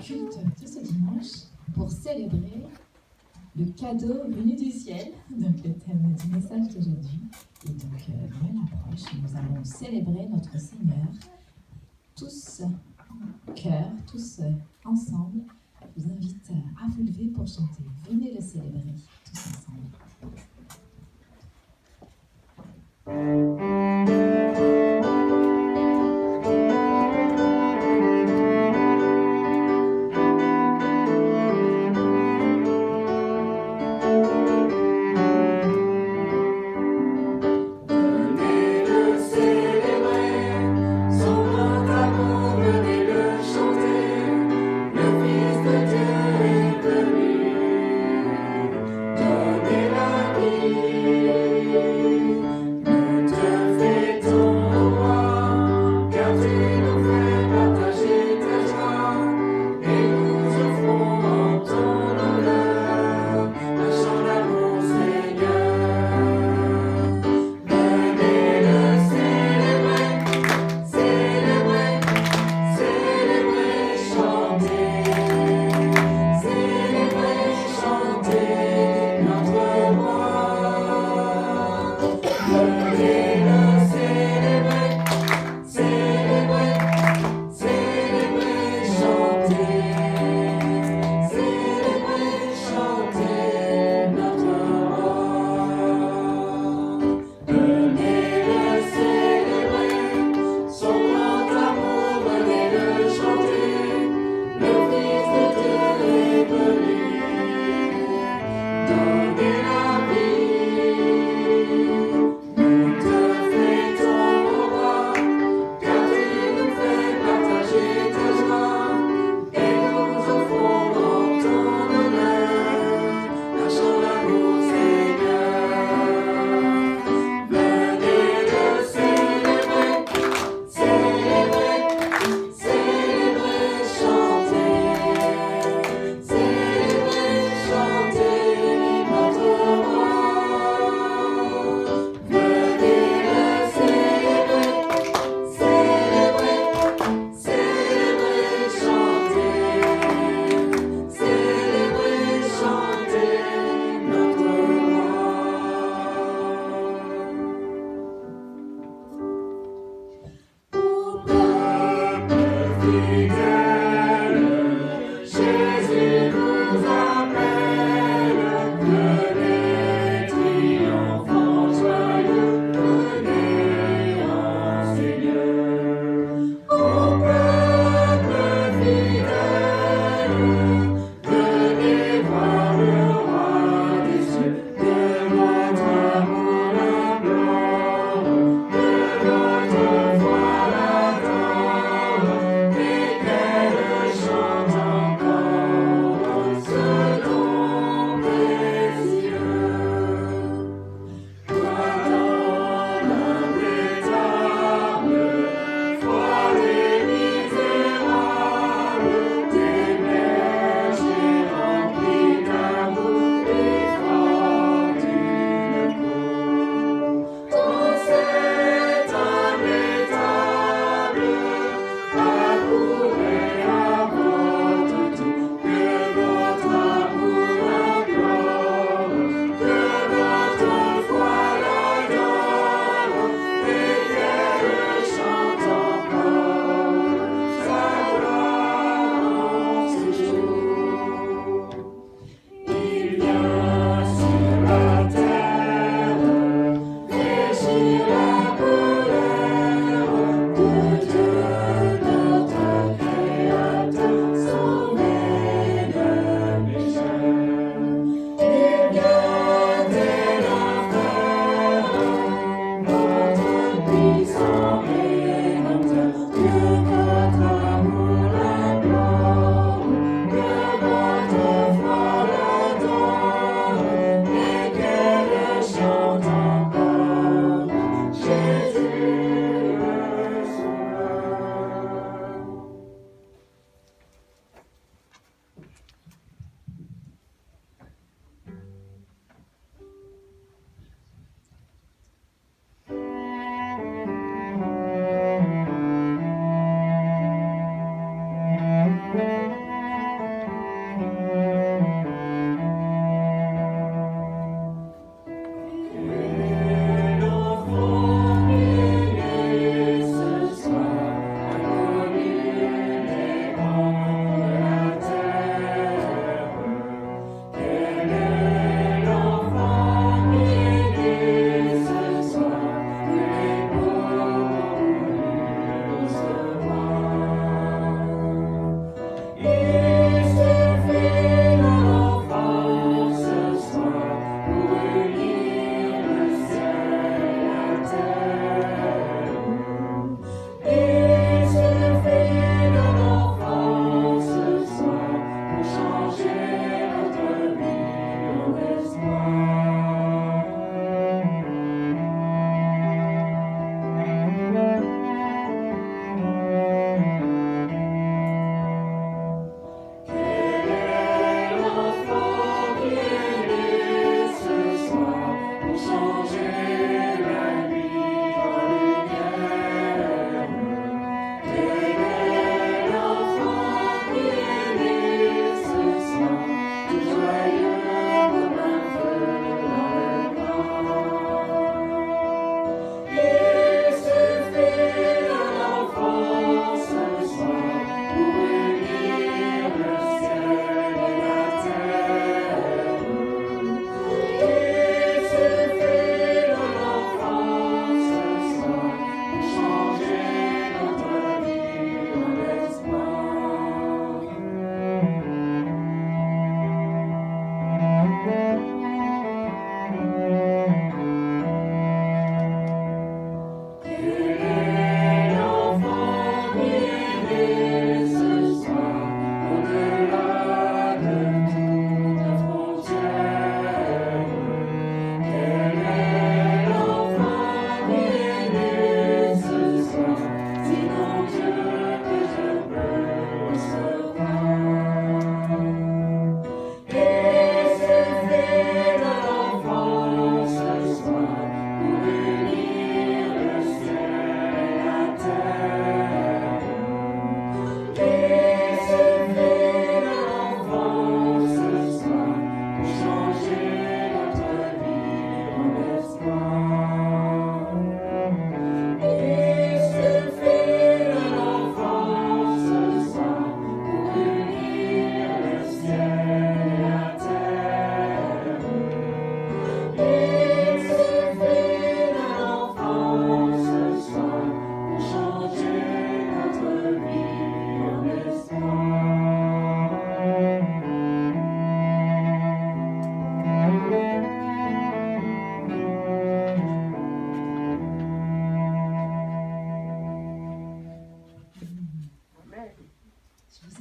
culte de ce dimanche pour célébrer le cadeau venu du ciel, donc le thème du message d'aujourd'hui. Et donc, Noël approche, nous allons célébrer notre Seigneur, tous en cœur, tous ensemble. Je vous invite à vous lever pour chanter. Venez le célébrer tous ensemble. Donnez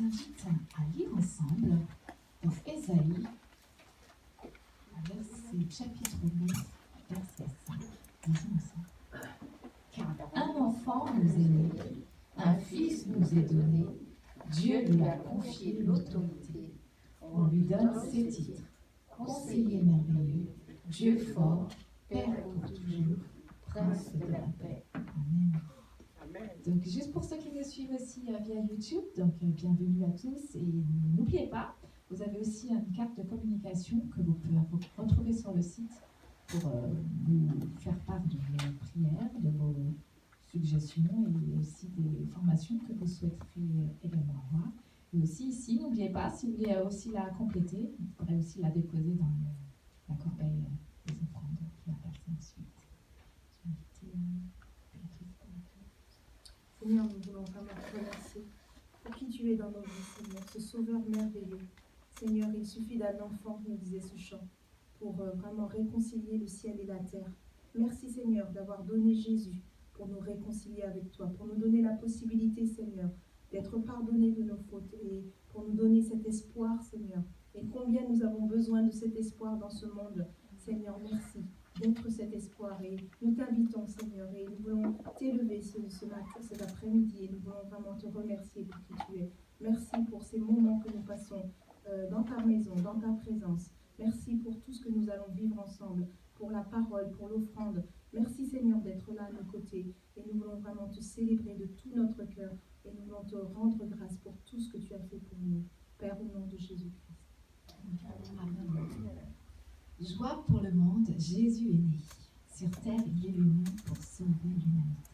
invite à lire ensemble dans Ésaïe, chapitre 9, verset 5. Disons ensemble. Car un enfant nous est né, un fils nous est donné, Dieu lui a confié l'autorité. On lui donne ses titres. Conseiller merveilleux, Dieu fort, Père pour toujours, Prince de la paix. Amen. Donc, juste pour ceux qui nous suivent aussi via YouTube, donc bienvenue à tous. Et n'oubliez pas, vous avez aussi une carte de communication que vous pouvez retrouver sur le site pour nous faire part de vos prières, de vos suggestions et aussi des formations que vous souhaiteriez également avoir. Et aussi ici, n'oubliez pas, si vous voulez aussi la compléter, vous pourrez aussi la déposer dans la corbeille des offrandes qui va passer ensuite. Je vais inviter Béatrice pour la clé. Seigneur, nous voulons vraiment te remercier pour qui tu es dans nos vies, Seigneur, ce sauveur merveilleux. Seigneur, il suffit d'un enfant, nous disait ce chant, pour vraiment réconcilier le ciel et la terre. Merci, Seigneur, d'avoir donné Jésus pour nous réconcilier avec toi, pour nous donner la possibilité, Seigneur, d'être pardonnés de nos fautes et pour nous donner cet espoir, Seigneur. Et combien nous avons besoin de cet espoir dans ce monde. Seigneur, merci d'être cet espoir. Et nous t'invitons, Seigneur, et nous voulons t'élever ce matin, cet après-midi, et nous voulons vraiment te remercier pour qui tu es. Merci pour ces moments que nous passons dans ta maison, dans ta présence. Merci pour tout ce que nous allons vivre ensemble, pour la parole, pour l'offrande. Merci, Seigneur, d'être là à nos côtés. Et nous voulons vraiment te célébrer de tout notre cœur. Et nous voulons te rendre grâce pour tout ce que tu as fait pour nous. Père, au nom de Jésus-Christ. Amen. Joie pour le monde, Jésus est né. Sur terre, il est venu pour sauver l'humanité.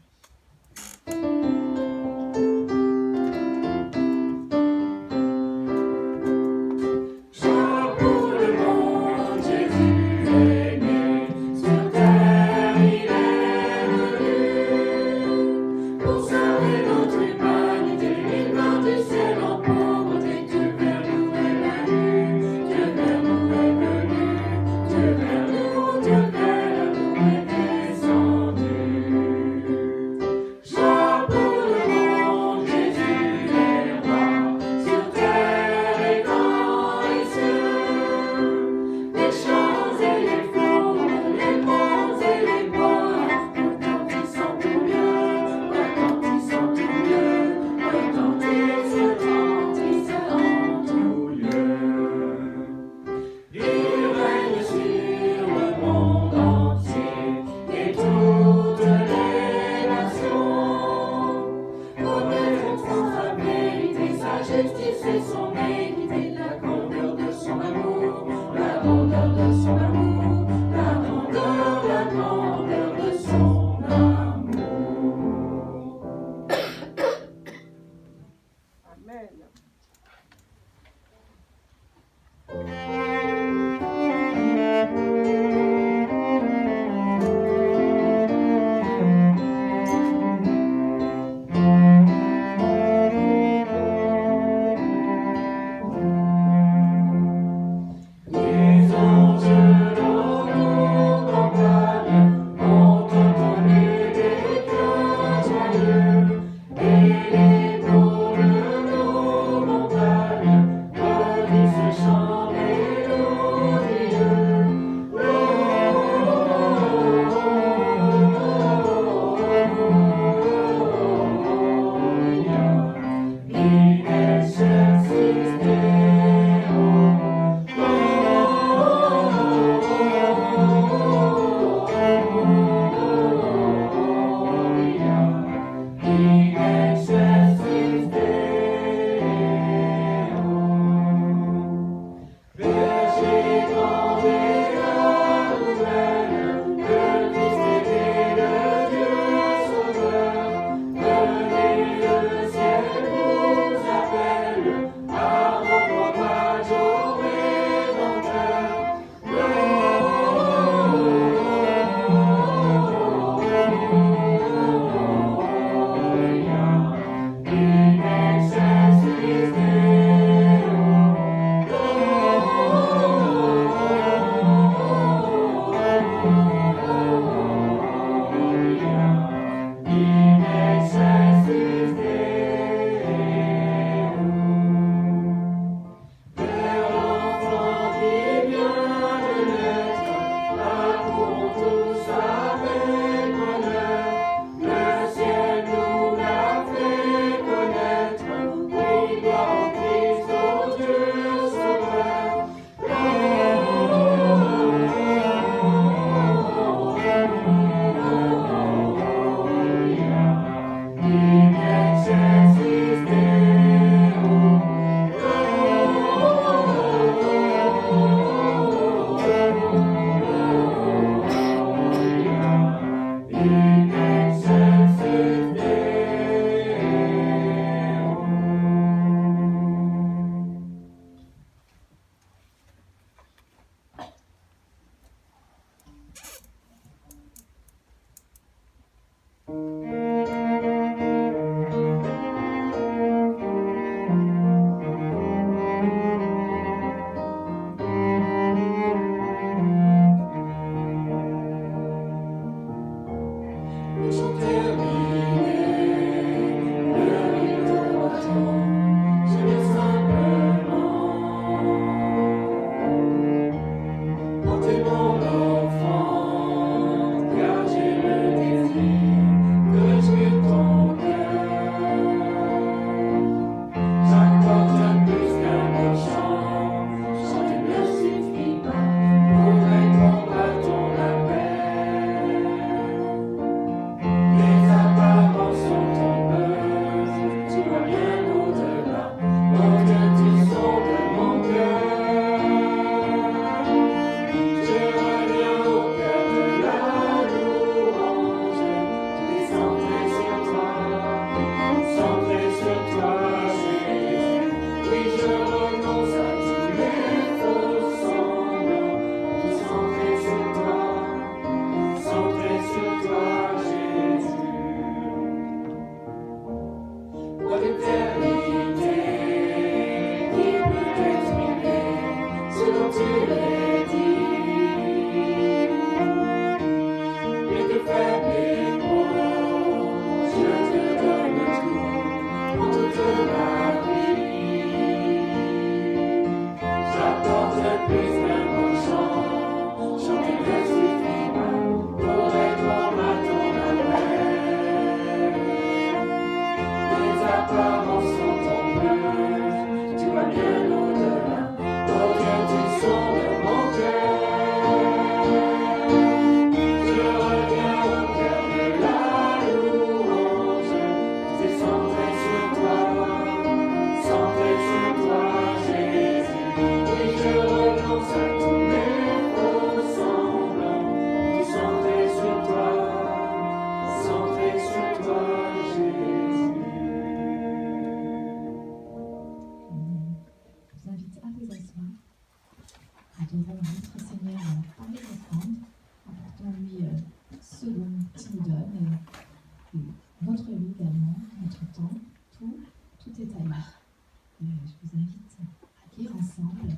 lire ensemble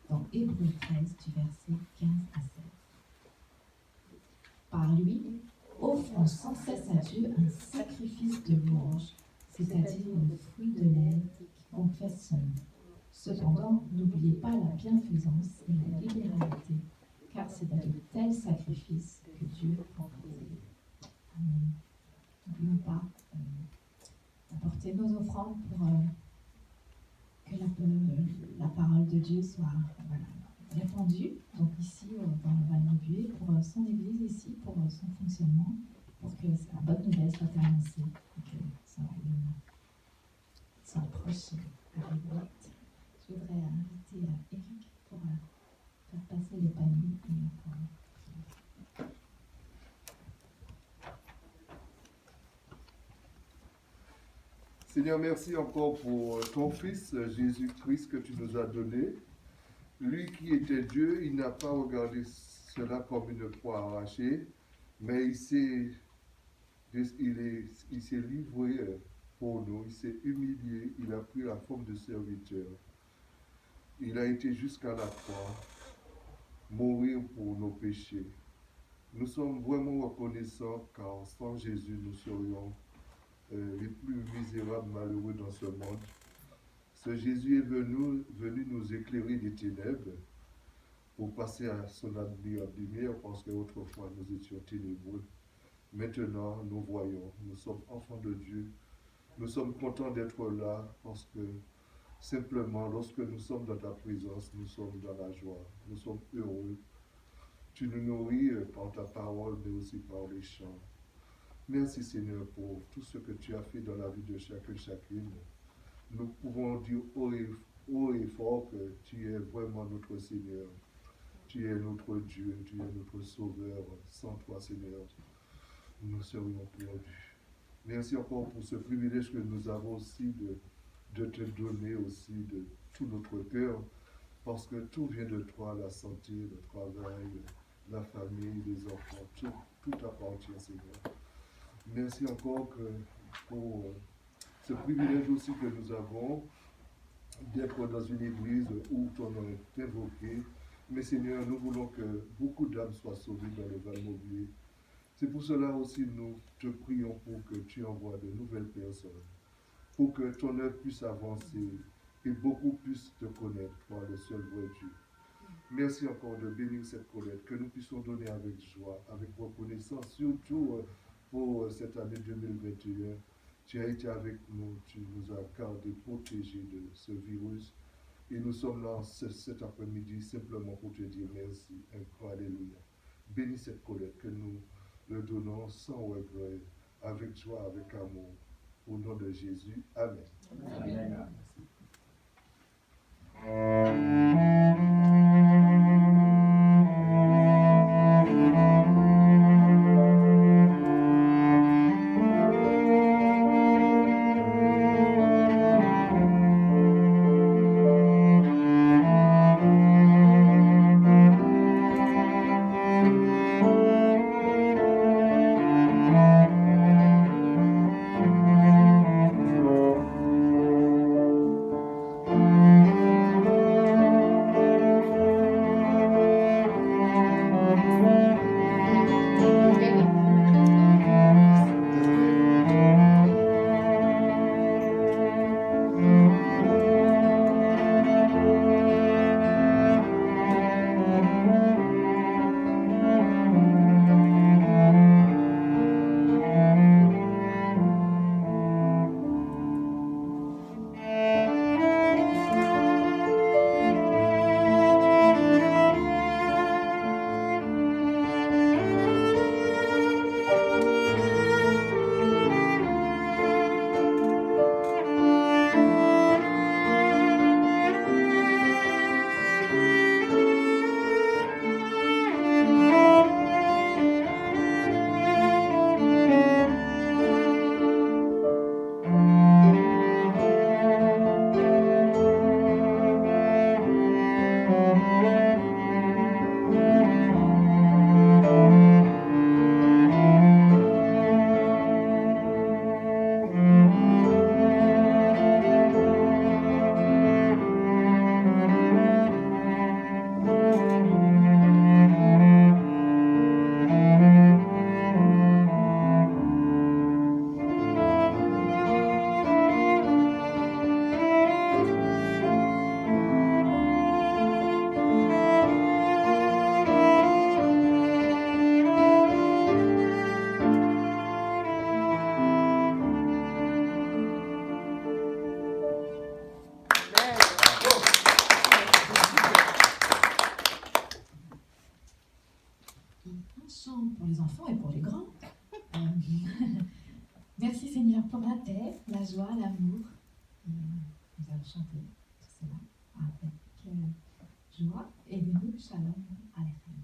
dans Hébreux 13 du verset 15 à 16. Par lui, offrons sans cesse à Dieu un sacrifice de louange, c'est-à-dire le fruit de lèvres qui confesse son nom. Cependant, n'oubliez pas la bienfaisance et la libéralité, car c'est de tels sacrifices que Dieu prend plaisir. Amen. N'oublions pas d'apporter nos offrandes pour que la parole de Dieu soit répandue, donc ici dans le Val-Maubuée, pour son église ici, pour son fonctionnement, pour que la bonne nouvelle soit annoncée et que son royaume s'approche avec vite. Je voudrais inviter Eric pour faire passer les paniers et pour Seigneur, merci encore pour ton Fils, Jésus-Christ, que tu nous as donné. Lui qui était Dieu, il n'a pas regardé cela comme une proie arrachée, mais il s'est livré pour nous, il s'est humilié, il a pris la forme de serviteur. Il a été jusqu'à la croix, mourir pour nos péchés. Nous sommes vraiment reconnaissants car sans Jésus, nous serions les plus misérables, malheureux dans ce monde. Ce Jésus est venu nous éclairer des ténèbres pour passer à son lumière parce qu'autrefois nous étions ténébreux. Maintenant, nous voyons, nous sommes enfants de Dieu. Nous sommes contents d'être là parce que simplement, lorsque nous sommes dans ta présence, nous sommes dans la joie, nous sommes heureux. Tu nous nourris par ta parole, mais aussi par les chants. Merci Seigneur pour tout ce que tu as fait dans la vie de chacun et chacune. Nous pouvons dire haut et fort que tu es vraiment notre Seigneur. Tu es notre Dieu, tu es notre Sauveur. Sans toi Seigneur, nous serions perdus. Merci encore pour ce privilège que nous avons aussi de te donner aussi de tout notre cœur, parce que tout vient de toi, la santé, le travail, la famille, les enfants, tout appartient Seigneur. Merci encore pour ce privilège aussi que nous avons d'être dans une église où ton nom est invoqué. Mais Seigneur, nous voulons que beaucoup d'âmes soient sauvées dans le Val-Maubuée. C'est pour cela aussi nous te prions pour que tu envoies de nouvelles personnes, pour que ton œuvre puisse avancer et beaucoup puissent te connaître, toi le seul vrai Dieu. Merci encore de bénir cette collecte, que nous puissions donner avec joie, avec reconnaissance, surtout pour cette année 2021. Tu as été avec nous, tu nous as gardés, protégés de ce virus. Et nous sommes là cet après-midi simplement pour te dire merci, un grand alléluia. Bénis cette collecte, que nous le donnons sans regret, avec joie, avec amour. Au nom de Jésus, Amen. Amen. chanter tout cela avec joie et nous Shalom Aleichem.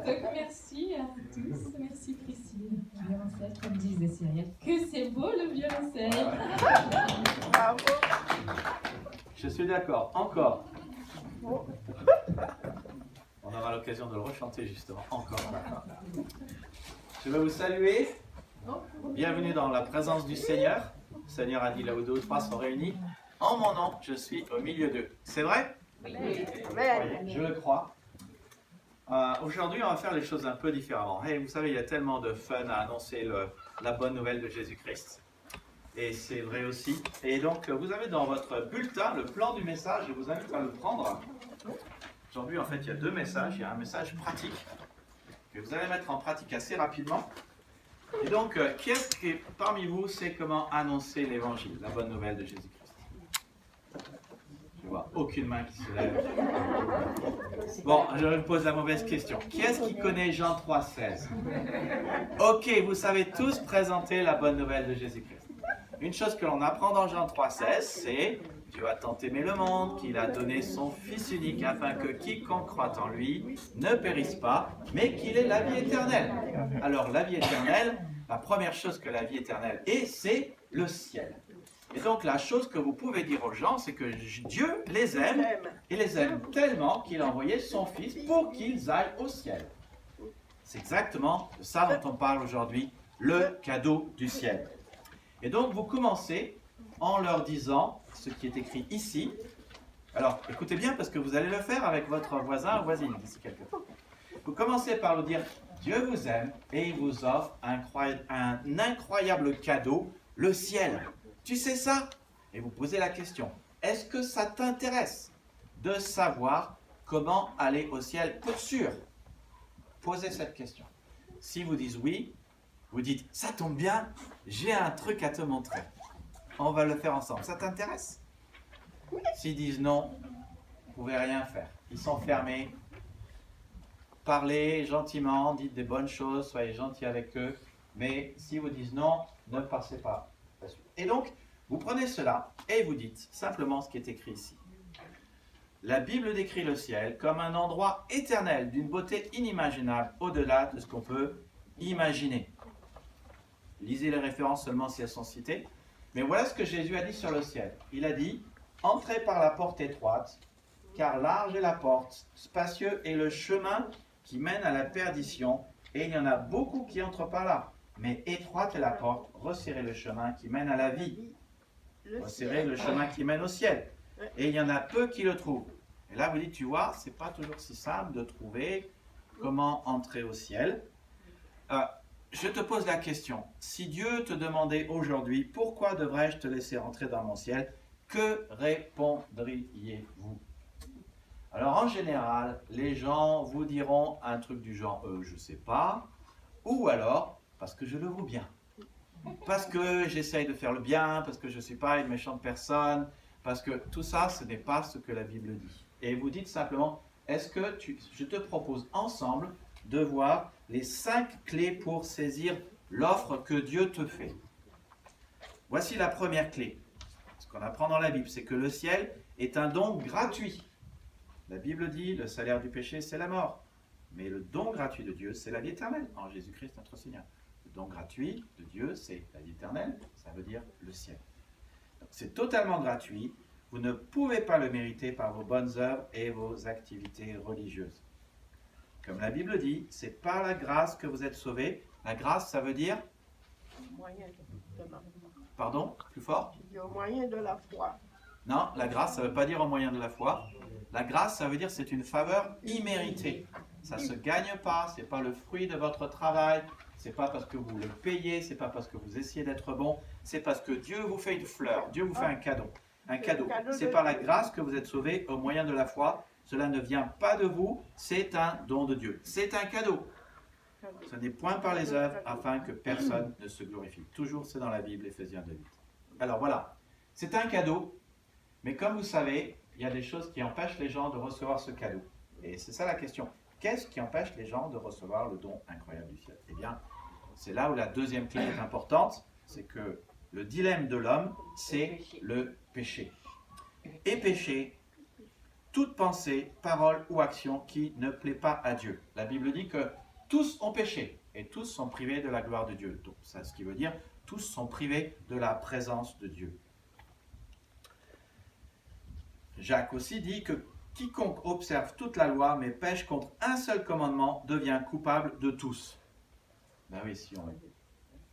Donc merci à tous, merci Priscille. Violoncelle, comme disait Cyril, que c'est beau le violoncelle. Bravo. Je suis d'accord, encore. On aura l'occasion de le rechanter justement, encore à la fin. Je vais vous saluer. Bienvenue dans la présence du Seigneur. Le Seigneur a dit là où deux ou trois sont réunis. En mon nom, je suis au milieu d'eux. C'est vrai? Oui. Je le crois. Aujourd'hui, on va faire les choses un peu différemment. Hey, vous savez, il y a tellement de fun à annoncer la bonne nouvelle de Jésus-Christ. Et c'est vrai aussi. Et donc, vous avez dans votre bulletin le plan du message. Je vous invite à le prendre. Aujourd'hui, en fait, il y a deux messages. Il y a un message pratique que vous allez mettre en pratique assez rapidement. Et donc, qui est-ce qui, parmi vous, sait comment annoncer l'évangile, la bonne nouvelle de Jésus-Christ? Je vois aucune main qui se lève. Bon, je vous pose la mauvaise question. Qui est-ce qui connaît Jean 3,16? Ok, vous savez tous présenter la bonne nouvelle de Jésus-Christ. Une chose que l'on apprend dans Jean 3,16, c'est Dieu a tant aimé le monde qu'il a donné son Fils unique afin que quiconque croit en lui ne périsse pas, mais qu'il ait la vie éternelle. Alors, la vie éternelle, la première chose que la vie éternelle est, c'est le ciel. Et donc, la chose que vous pouvez dire aux gens, c'est que Dieu les aime, et les aime tellement qu'il a envoyé son Fils pour qu'ils aillent au ciel. C'est exactement de ça dont on parle aujourd'hui, le cadeau du ciel. Et donc, vous commencez en leur disant ce qui est écrit ici. Alors, écoutez bien, parce que vous allez le faire avec votre voisin ou voisine d'ici quelques temps. Vous commencez par lui dire, Dieu vous aime, et il vous offre un incroyable cadeau, le ciel. Tu sais ça? Et vous posez la question, est-ce que ça t'intéresse de savoir comment aller au ciel pour sûr? Posez cette question. Si vous dites oui, vous dites, ça tombe bien, j'ai un truc à te montrer. On va le faire ensemble. Ça t'intéresse? S'ils disent non, vous ne pouvez rien faire. Ils sont fermés. Parlez gentiment, dites des bonnes choses, soyez gentils avec eux. Mais si vous disent non, ne passez pas. Et donc, vous prenez cela et vous dites simplement ce qui est écrit ici. La Bible décrit le ciel comme un endroit éternel, d'une beauté inimaginable, au-delà de ce qu'on peut imaginer. Lisez les références seulement si elles sont citées. Mais voilà ce que Jésus a dit sur le ciel. Il a dit, « Entrez par la porte étroite, car large est la porte, spacieux est le chemin qui mène à la perdition, et il y en a beaucoup qui entrent par là. Mais étroite est la porte, resserrez le chemin qui mène à la vie. Resserrez le chemin qui mène au ciel. Et il y en a peu qui le trouvent. » Et là, vous dites, tu vois, c'est pas toujours si simple de trouver comment entrer au ciel. Je te pose la question, si Dieu te demandait aujourd'hui, pourquoi devrais-je te laisser entrer dans mon ciel? que répondriez-vous? Alors en général, les gens vous diront un truc du genre je sais pas, ou alors parce que je le vaux bien, parce que j'essaye de faire le bien, parce que je ne suis pas une méchante personne, parce que tout ça, ce n'est pas ce que la Bible dit. Et vous dites simplement, je te propose ensemble de voir les 5 clés pour saisir l'offre que Dieu te fait. Voici la première clé. Ce qu'on apprend dans la Bible, c'est que le ciel est un don gratuit. La Bible dit, le salaire du péché, c'est la mort. Mais le don gratuit de Dieu, c'est la vie éternelle, en Jésus-Christ notre Seigneur. Le don gratuit de Dieu, c'est la vie éternelle, ça veut dire le ciel. C'est totalement gratuit, vous ne pouvez pas le mériter par vos bonnes œuvres et vos activités religieuses. Comme la Bible dit, c'est par la grâce que vous êtes sauvés. La grâce, ça veut dire... Pardon, plus fort? Au moyen de la foi. Non, la grâce, ça ne veut pas dire au moyen de la foi. La grâce, ça veut dire c'est une faveur imméritée. Ça ne se gagne pas, ce n'est pas le fruit de votre travail, ce n'est pas parce que vous le payez, ce n'est pas parce que vous essayez d'être bon, c'est parce que Dieu vous fait une fleur, Dieu vous fait un cadeau. Un cadeau. C'est par la grâce que vous êtes sauvés au moyen de la foi. Cela ne vient pas de vous, c'est un don de Dieu. C'est un cadeau. Ce n'est point par les œuvres afin que personne ne se glorifie. Toujours c'est dans la Bible, Éphésiens 2:8. Alors voilà, c'est un cadeau, mais comme vous savez, il y a des choses qui empêchent les gens de recevoir ce cadeau. Et c'est ça la question. Qu'est-ce qui empêche les gens de recevoir le don incroyable du ciel? Eh bien, c'est là où la deuxième clé est importante, c'est que le dilemme de l'homme, c'est le péché. Et péché, toute pensée, parole ou action qui ne plaît pas à Dieu. La Bible dit que tous ont péché et tous sont privés de la gloire de Dieu. Donc, c'est ce qui veut dire tous sont privés de la présence de Dieu. Jacques aussi dit que quiconque observe toute la loi mais pêche contre un seul commandement devient coupable de tous. Ben oui, si on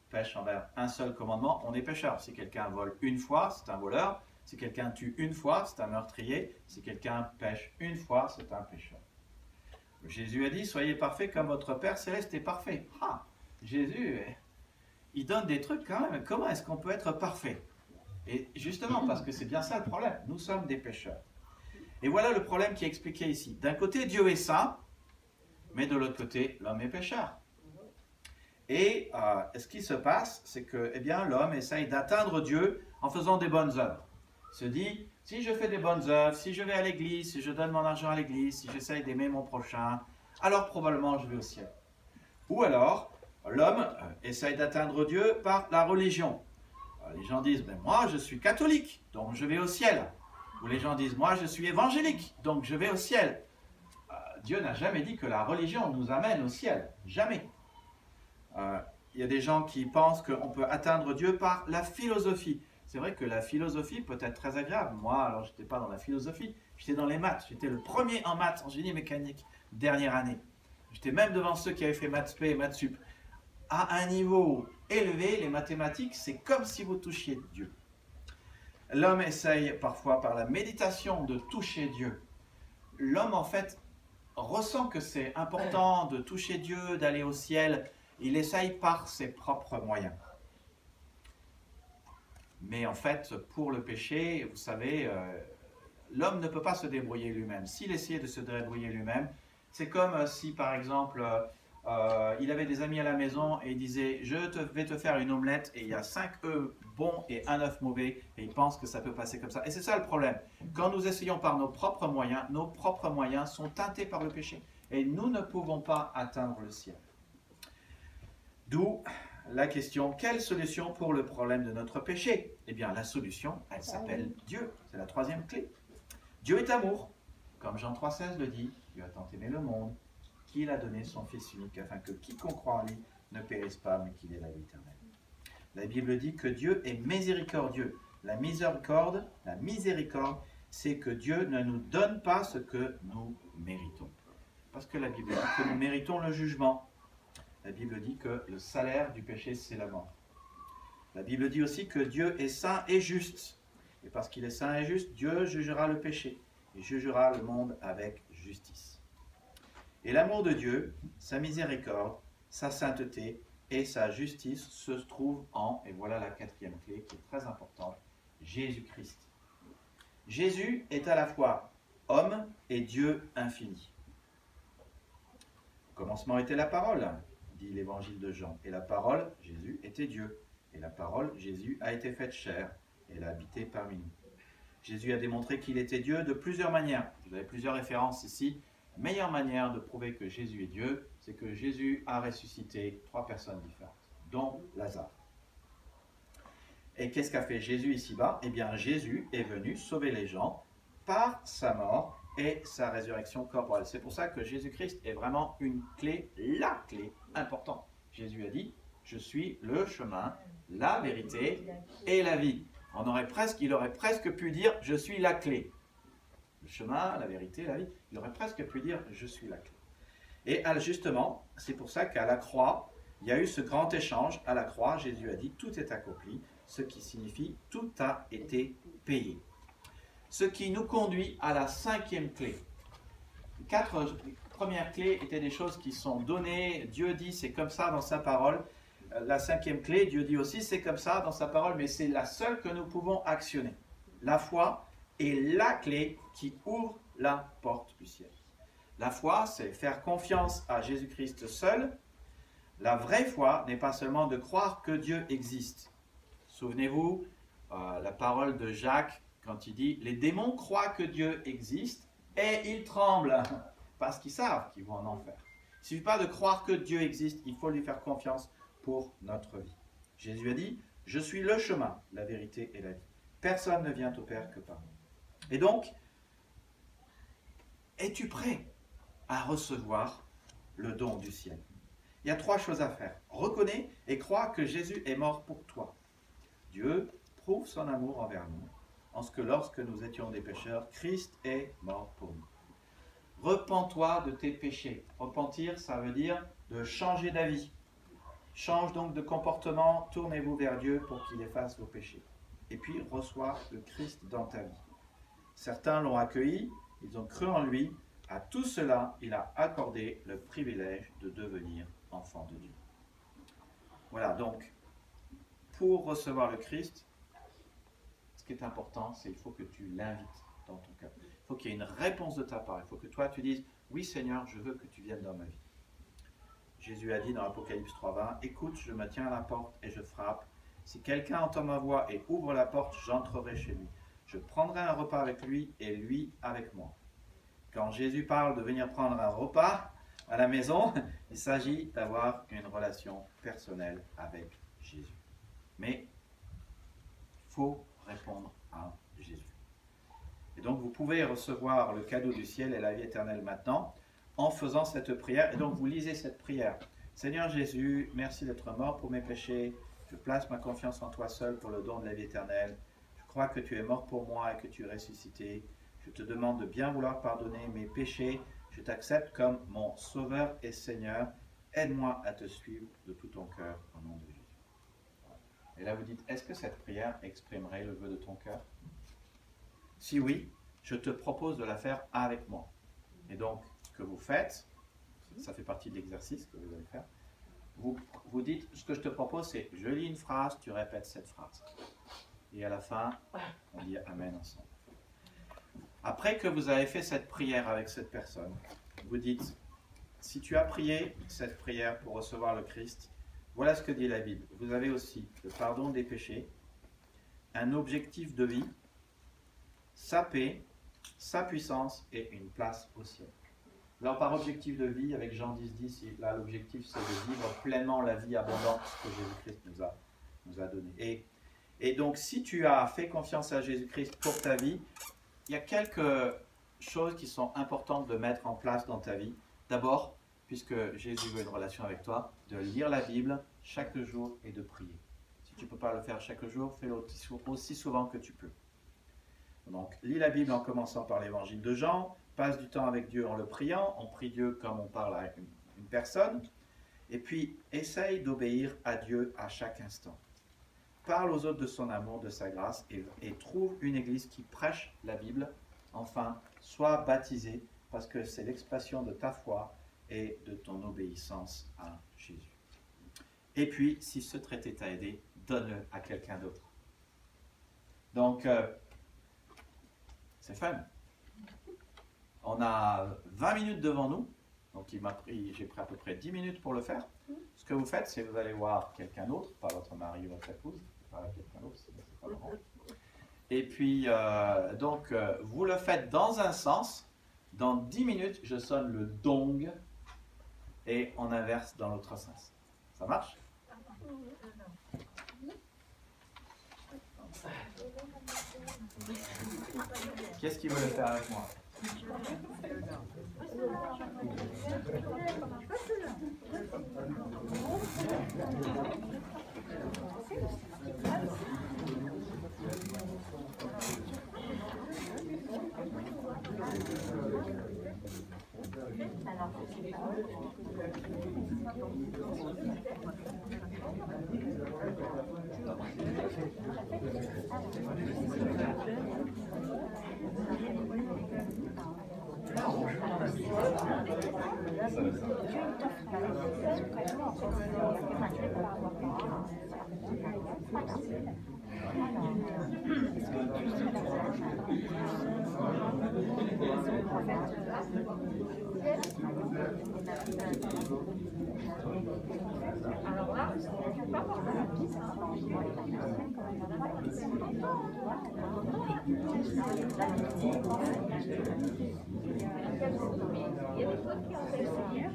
pêche envers un seul commandement, on est pécheur. Si quelqu'un vole une fois, c'est un voleur. Si quelqu'un tue une fois, c'est un meurtrier. Si quelqu'un pêche une fois, c'est un pécheur. Jésus a dit, soyez parfaits comme votre Père Céleste est parfait. Ah, Jésus, il donne des trucs quand même. Comment est-ce qu'on peut être parfait? Et justement, parce que c'est bien ça le problème. Nous sommes des pécheurs. Et voilà le problème qui est expliqué ici. D'un côté, Dieu est saint, mais de l'autre côté, l'homme est pécheur. Et ce qui se passe, c'est que l'homme essaye d'atteindre Dieu en faisant des bonnes œuvres. Il se dit, si je fais des bonnes œuvres, si je vais à l'église, si je donne mon argent à l'église, si j'essaye d'aimer mon prochain, alors probablement je vais au ciel. Ou alors, l'homme essaye d'atteindre Dieu par la religion. Les gens disent, moi je suis catholique, donc je vais au ciel. Ou les gens disent, moi je suis évangélique, donc je vais au ciel. Dieu n'a jamais dit que la religion nous amène au ciel. Jamais. Il y a des gens qui pensent qu'on peut atteindre Dieu par la philosophie. C'est vrai que la philosophie peut être très agréable. Moi, alors je n'étais pas dans la philosophie, j'étais dans les maths. J'étais le premier en maths, en génie mécanique, dernière année. J'étais même devant ceux qui avaient fait maths P et maths sup. À un niveau élevé, les mathématiques, c'est comme si vous touchiez Dieu. L'homme essaye parfois par la méditation de toucher Dieu. L'homme, en fait, ressent que c'est important de toucher Dieu, d'aller au ciel. Il essaye par ses propres moyens. Mais en fait, pour le péché, vous savez, l'homme ne peut pas se débrouiller lui-même. S'il essayait de se débrouiller lui-même, c'est comme si, par exemple, il avait des amis à la maison et il disait « Je vais te faire une omelette » et il y a 5 œufs bons et un œuf mauvais et il pense que ça peut passer comme ça. Et c'est ça le problème. Quand nous essayons par nos propres moyens sont teintés par le péché. Et nous ne pouvons pas atteindre le ciel. D'où la question, quelle solution pour le problème de notre péché? Eh bien, la solution, elle s'appelle Dieu. C'est la troisième clé. Dieu est amour. Comme Jean 3,16 le dit, Dieu a tant aimé le monde qu'il a donné son Fils unique afin que quiconque croit en lui ne périsse pas, mais qu'il ait la vie éternelle. La Bible dit que Dieu est miséricordieux. La miséricorde, c'est que Dieu ne nous donne pas ce que nous méritons. Parce que la Bible dit que nous méritons le jugement. La Bible dit que le salaire du péché, c'est la mort. La Bible dit aussi que Dieu est saint et juste. Et parce qu'il est saint et juste, Dieu jugera le péché et jugera le monde avec justice. Et l'amour de Dieu, sa miséricorde, sa sainteté et sa justice se trouvent en, et voilà la quatrième clé qui est très importante, Jésus-Christ. Jésus est à la fois homme et Dieu infini. Au commencement était la parole, dit l'évangile de Jean. Et la parole, Jésus, était Dieu. Et la parole, Jésus, a été faite chair. Elle a habité parmi nous. Jésus a démontré qu'il était Dieu de plusieurs manières. Vous avez plusieurs références ici. La meilleure manière de prouver que Jésus est Dieu, c'est que Jésus a ressuscité 3 personnes différentes, dont Lazare. Et qu'est-ce qu'a fait Jésus ici-bas? Eh bien, Jésus est venu sauver les gens par sa mort et sa résurrection corporelle. C'est pour ça que Jésus-Christ est vraiment une clé, la clé importante. Jésus a dit, je suis le chemin, la vérité et la vie. Il aurait presque pu dire, je suis la clé. Le chemin, la vérité, la vie. Il aurait presque pu dire, je suis la clé. Et justement, c'est pour ça qu'à la croix, il y a eu ce grand échange. À la croix, Jésus a dit, tout est accompli, ce qui signifie, tout a été payé. Ce qui nous conduit à la 5e clé. Les 4 premières clés étaient des choses qui sont données. Dieu dit, c'est comme ça dans sa parole. La 5e clé, Dieu dit aussi, c'est comme ça dans sa parole, mais c'est la seule que nous pouvons actionner. La foi est la clé qui ouvre la porte du ciel. La foi, c'est faire confiance à Jésus-Christ seul. La vraie foi n'est pas seulement de croire que Dieu existe. Souvenez-vous, la parole de Jacques, quand il dit « Les démons croient que Dieu existe et ils tremblent parce qu'ils savent qu'ils vont en enfer. » Il ne suffit pas de croire que Dieu existe, il faut lui faire confiance pour notre vie. Jésus a dit « Je suis le chemin, la vérité et la vie. Personne ne vient au Père que par moi. » Et donc, es-tu prêt à recevoir le don du ciel? Il y a 3 choses à faire. Reconnais et crois que Jésus est mort pour toi. Dieu prouve son amour envers nous, en ce que lorsque nous étions des pécheurs, Christ est mort pour nous. Repens-toi de tes péchés. Repentir, ça veut dire de changer d'avis. Change donc de comportement, tournez-vous vers Dieu pour qu'il efface vos péchés. Et puis, reçois le Christ dans ta vie. Certains l'ont accueilli, ils ont cru en lui. À tout cela, il a accordé le privilège de devenir enfant de Dieu. Voilà, donc, pour recevoir le Christ, ce qui est important, c'est qu'il faut que tu l'invites dans ton cœur. Il faut qu'il y ait une réponse de ta part. Il faut que toi, tu dises, oui Seigneur, je veux que tu viennes dans ma vie. Jésus a dit dans Apocalypse 3:20, écoute, je me tiens à la porte et je frappe. Si quelqu'un entend ma voix et ouvre la porte, j'entrerai chez lui. Je prendrai un repas avec lui et lui avec moi. Quand Jésus parle de venir prendre un repas à la maison, il s'agit d'avoir une relation personnelle avec Jésus. Mais il faut répondre à Jésus. Et donc vous pouvez recevoir le cadeau du ciel et la vie éternelle maintenant en faisant cette prière. Et donc vous lisez cette prière. Seigneur Jésus, merci d'être mort pour mes péchés. Je place ma confiance en toi seul pour le don de la vie éternelle. Je crois que tu es mort pour moi et que tu es ressuscité. Je te demande de bien vouloir pardonner mes péchés. Je t'accepte comme mon Sauveur et Seigneur. Aide-moi à te suivre de tout ton cœur au nom de Jésus. Et là vous dites, est-ce que cette prière exprimerait le vœu de ton cœur? Si oui, je te propose de la faire avec moi. Et donc, ce que vous faites, ça fait partie de l'exercice que vous allez faire, vous dites, ce que je te propose, c'est, je lis une phrase, tu répètes cette phrase. Et à la fin, on dit Amen ensemble. Après que vous avez fait cette prière avec cette personne, vous dites, si tu as prié cette prière pour recevoir le Christ, voilà ce que dit la Bible. Vous avez aussi le pardon des péchés, un objectif de vie, sa paix, sa puissance et une place au ciel. Alors par objectif de vie, avec Jean 10:10, là l'objectif c'est de vivre pleinement la vie abondante que Jésus-Christ nous a donnée. Et donc si tu as fait confiance à Jésus-Christ pour ta vie, il y a quelques choses qui sont importantes de mettre en place dans ta vie. D'abord, puisque Jésus veut une relation avec toi, de lire la Bible chaque jour et de prier. Si tu ne peux pas le faire chaque jour, fais-le aussi souvent que tu peux. Donc, lis la Bible en commençant par l'évangile de Jean, passe du temps avec Dieu en le priant, on prie Dieu comme on parle à une personne, et puis essaye d'obéir à Dieu à chaque instant. Parle aux autres de son amour, de sa grâce, et trouve une église qui prêche la Bible. Enfin, sois baptisé, parce que c'est l'expression de ta foi et de ton obéissance à Jésus. Et puis, si ce traité t'a aidé, donne-le à quelqu'un d'autre. Donc, C'est fun. On a 20 minutes devant nous. Donc j'ai pris à peu près 10 minutes pour le faire. Ce que vous faites, c'est que vous allez voir quelqu'un d'autre, pas votre mari ou votre épouse, pas quelqu'un d'autre, c'est pas Laurent. Et puis, vous le faites dans un sens. Dans 10 minutes, je sonne le dong et on inverse dans l'autre sens. Ça marche? Qu'est-ce qui veut le faire avec moi? Alors là, c'est pas pour il y a des fois qui ont fait le Seigneur.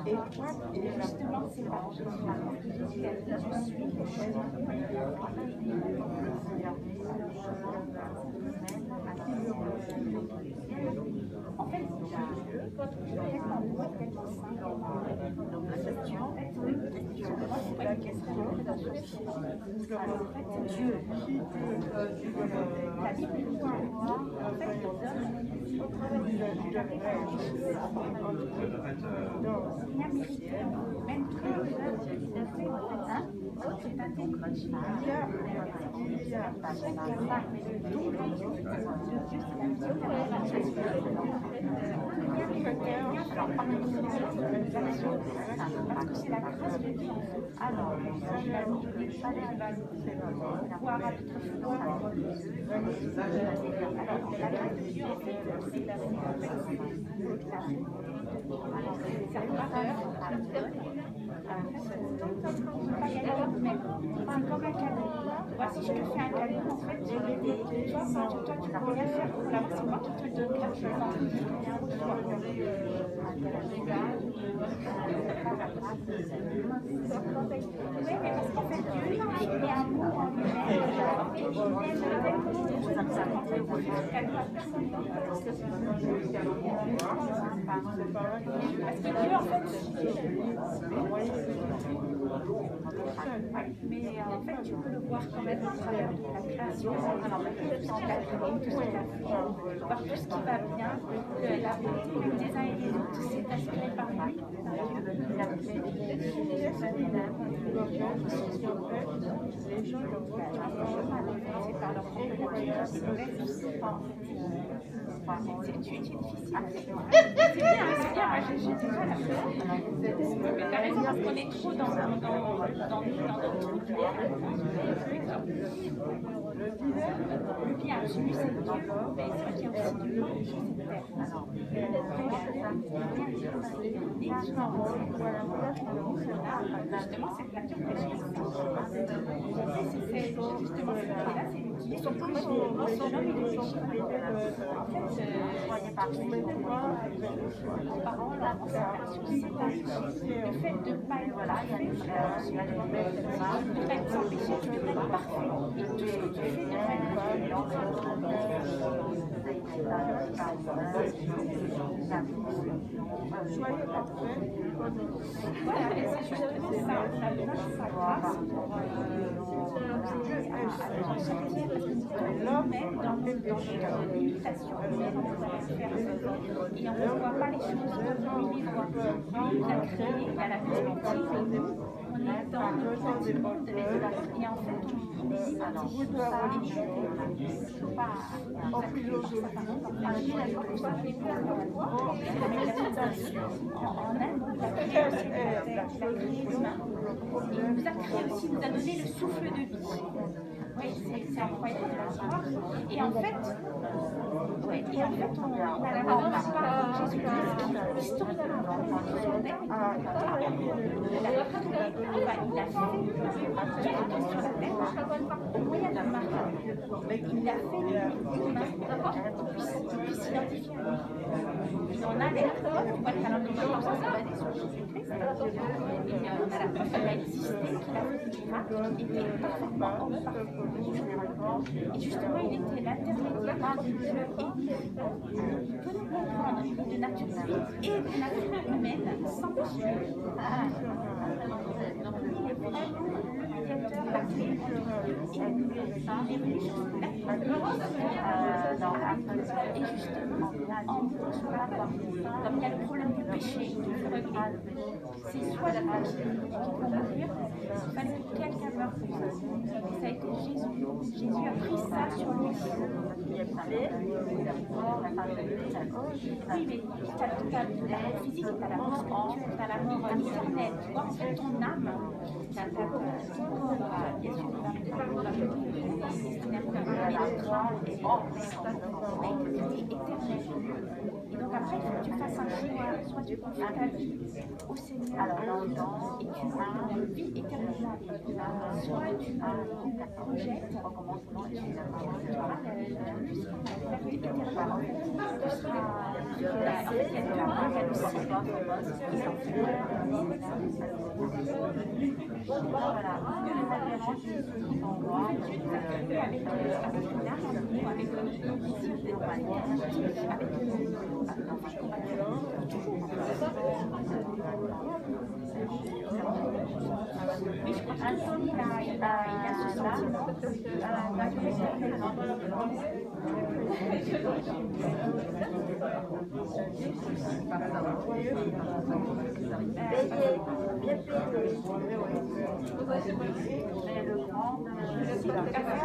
Et toi, justement, c'est pas je en fait, votre question, la question, Dieu, la Bible nous dit en fait, au travers de la même truc, c'est un témoignage. Il y a parce que c'est la grâce de Dieu. Alors, voir à d'autres choses. Alors, la grâce de Dieu, c'est la ça ne va c'est comme un cadeau. Voici, je te fais un cadeau. En fait, toi, tu ne peux rien faire pour l'avoir. C'est moi qui te le donne gratuitement. Oui, mais parce qu'en fait, Dieu, il est amour en lui-même. Et il aime tellement ça qu'en fait, on fait un cadeau à personne d'autre. Parce que Dieu, en fait, mais en fait, tu peux le voir quand même à travers la création. Alors, tout ce qu'il a créé, tout ce qu'il a fait, voir tout ce qui va bien, la beauté des uns et des autres, c'est inspiré par lui. Il a fait les gens c'est par leur propre c'est difficile. C'est bien, j'ai déjà la peur. Mais t'as raison, parce qu'on est trop dans notre truc. Le bien absolu, c'est Dieu, mais c'est vrai qu'il y a aussi du mal, c'est terre. Alors, justement, cette nature précieuse. C'est justement ce côté-là, c'est qui est surtout l'homme et le péché. En fait, les parents, la consécration, c'est le fait de ne pas être sans péché, tu devrais être parfait. Et tout ce que tu fais devrait soyez parfait. Voilà, c'est justement ça, ça donne sa grâce l'homme est dans notre limitation, et on ne voit pas les choses comme lui voit. Il a créé, il a la perspective, et nous, on est dans le petit monde. Et en fait, on les identifie tous ça, les en Inde, il a créé aussi la terre, il a créé l'humain. Et il nous a créé aussi, il nous a donné le souffle de vie. Oui, c'est incroyable de la voir. Et en fait, on a la parole par Jésus-Christ qui, historiquement, sur son terre, il a fait sur la terre au moyen d'un marteau. Il a fait l'humain pour qu'il puisse s'identifier à lui. Et on a les preuves, tu vois, le calendrier, comme ça, c'est basé sur Jésus-Christ. Et on a la preuve qu'il a existé, qu'il a fait des miracles, qu'il était parfaitement homme, parfaitement. Et justement, il était l'intermédiaire entre Dieu et nous. Il peut nous comprendre de nature divine et de nature humaine sans péché. Donc lui, il est vraiment le médiateur, la clé entre Dieu et nous. Et justement, en nous, sur la croix, comme il y a le problème du péché qui est réglé, c'est soit la péché qui va mourir, il fallait que quelqu'un meure pour ça. Et ça a été Jésus. Jésus a pris ça sur lui. Oui, mais tu as la mort physique, tu as la mort spirituelle, tu as la mort éternelle. Tu vois, en fait, ton âme, tu as ton corps, bien sûr, éternel. Et donc après, il faut que tu fasses un choix. Soit tu confies ta vie au Seigneur et tu vis éternellement. Soit tu projettes et tu auras la vie éternelle. Tu seras... En fait, il y a deux mondes, il y a le ciel et l'enfer. Voilà. Dieu nous a créés avec une âme, avec le désir d'être avec l'enfant qu'on va toujours. Mais je crois que Anthony, il a ce sentiment.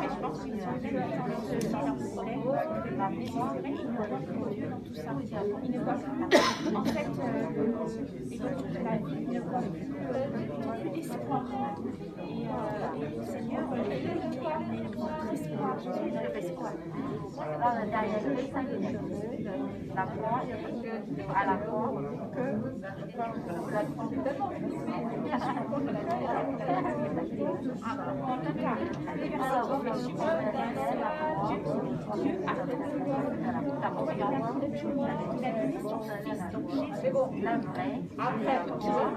Je pense qu'ils sont tellement dans leur problème, mais c'est vrai qu'ils ne voient que Dieu dans tout ça. Ils ne voient que, en fait, et dans toute la vie, ils ne voient plus d'espoir. Et le Seigneur, il est notre espoir. Jésus est notre espoir. Derrière le dessin de Dieu, la croix, à la croix, que la croix. En tout cas, le verset qui fait super intéressant, Dieu a donné son fils, donc Jésus, la vraie, après, tu vois,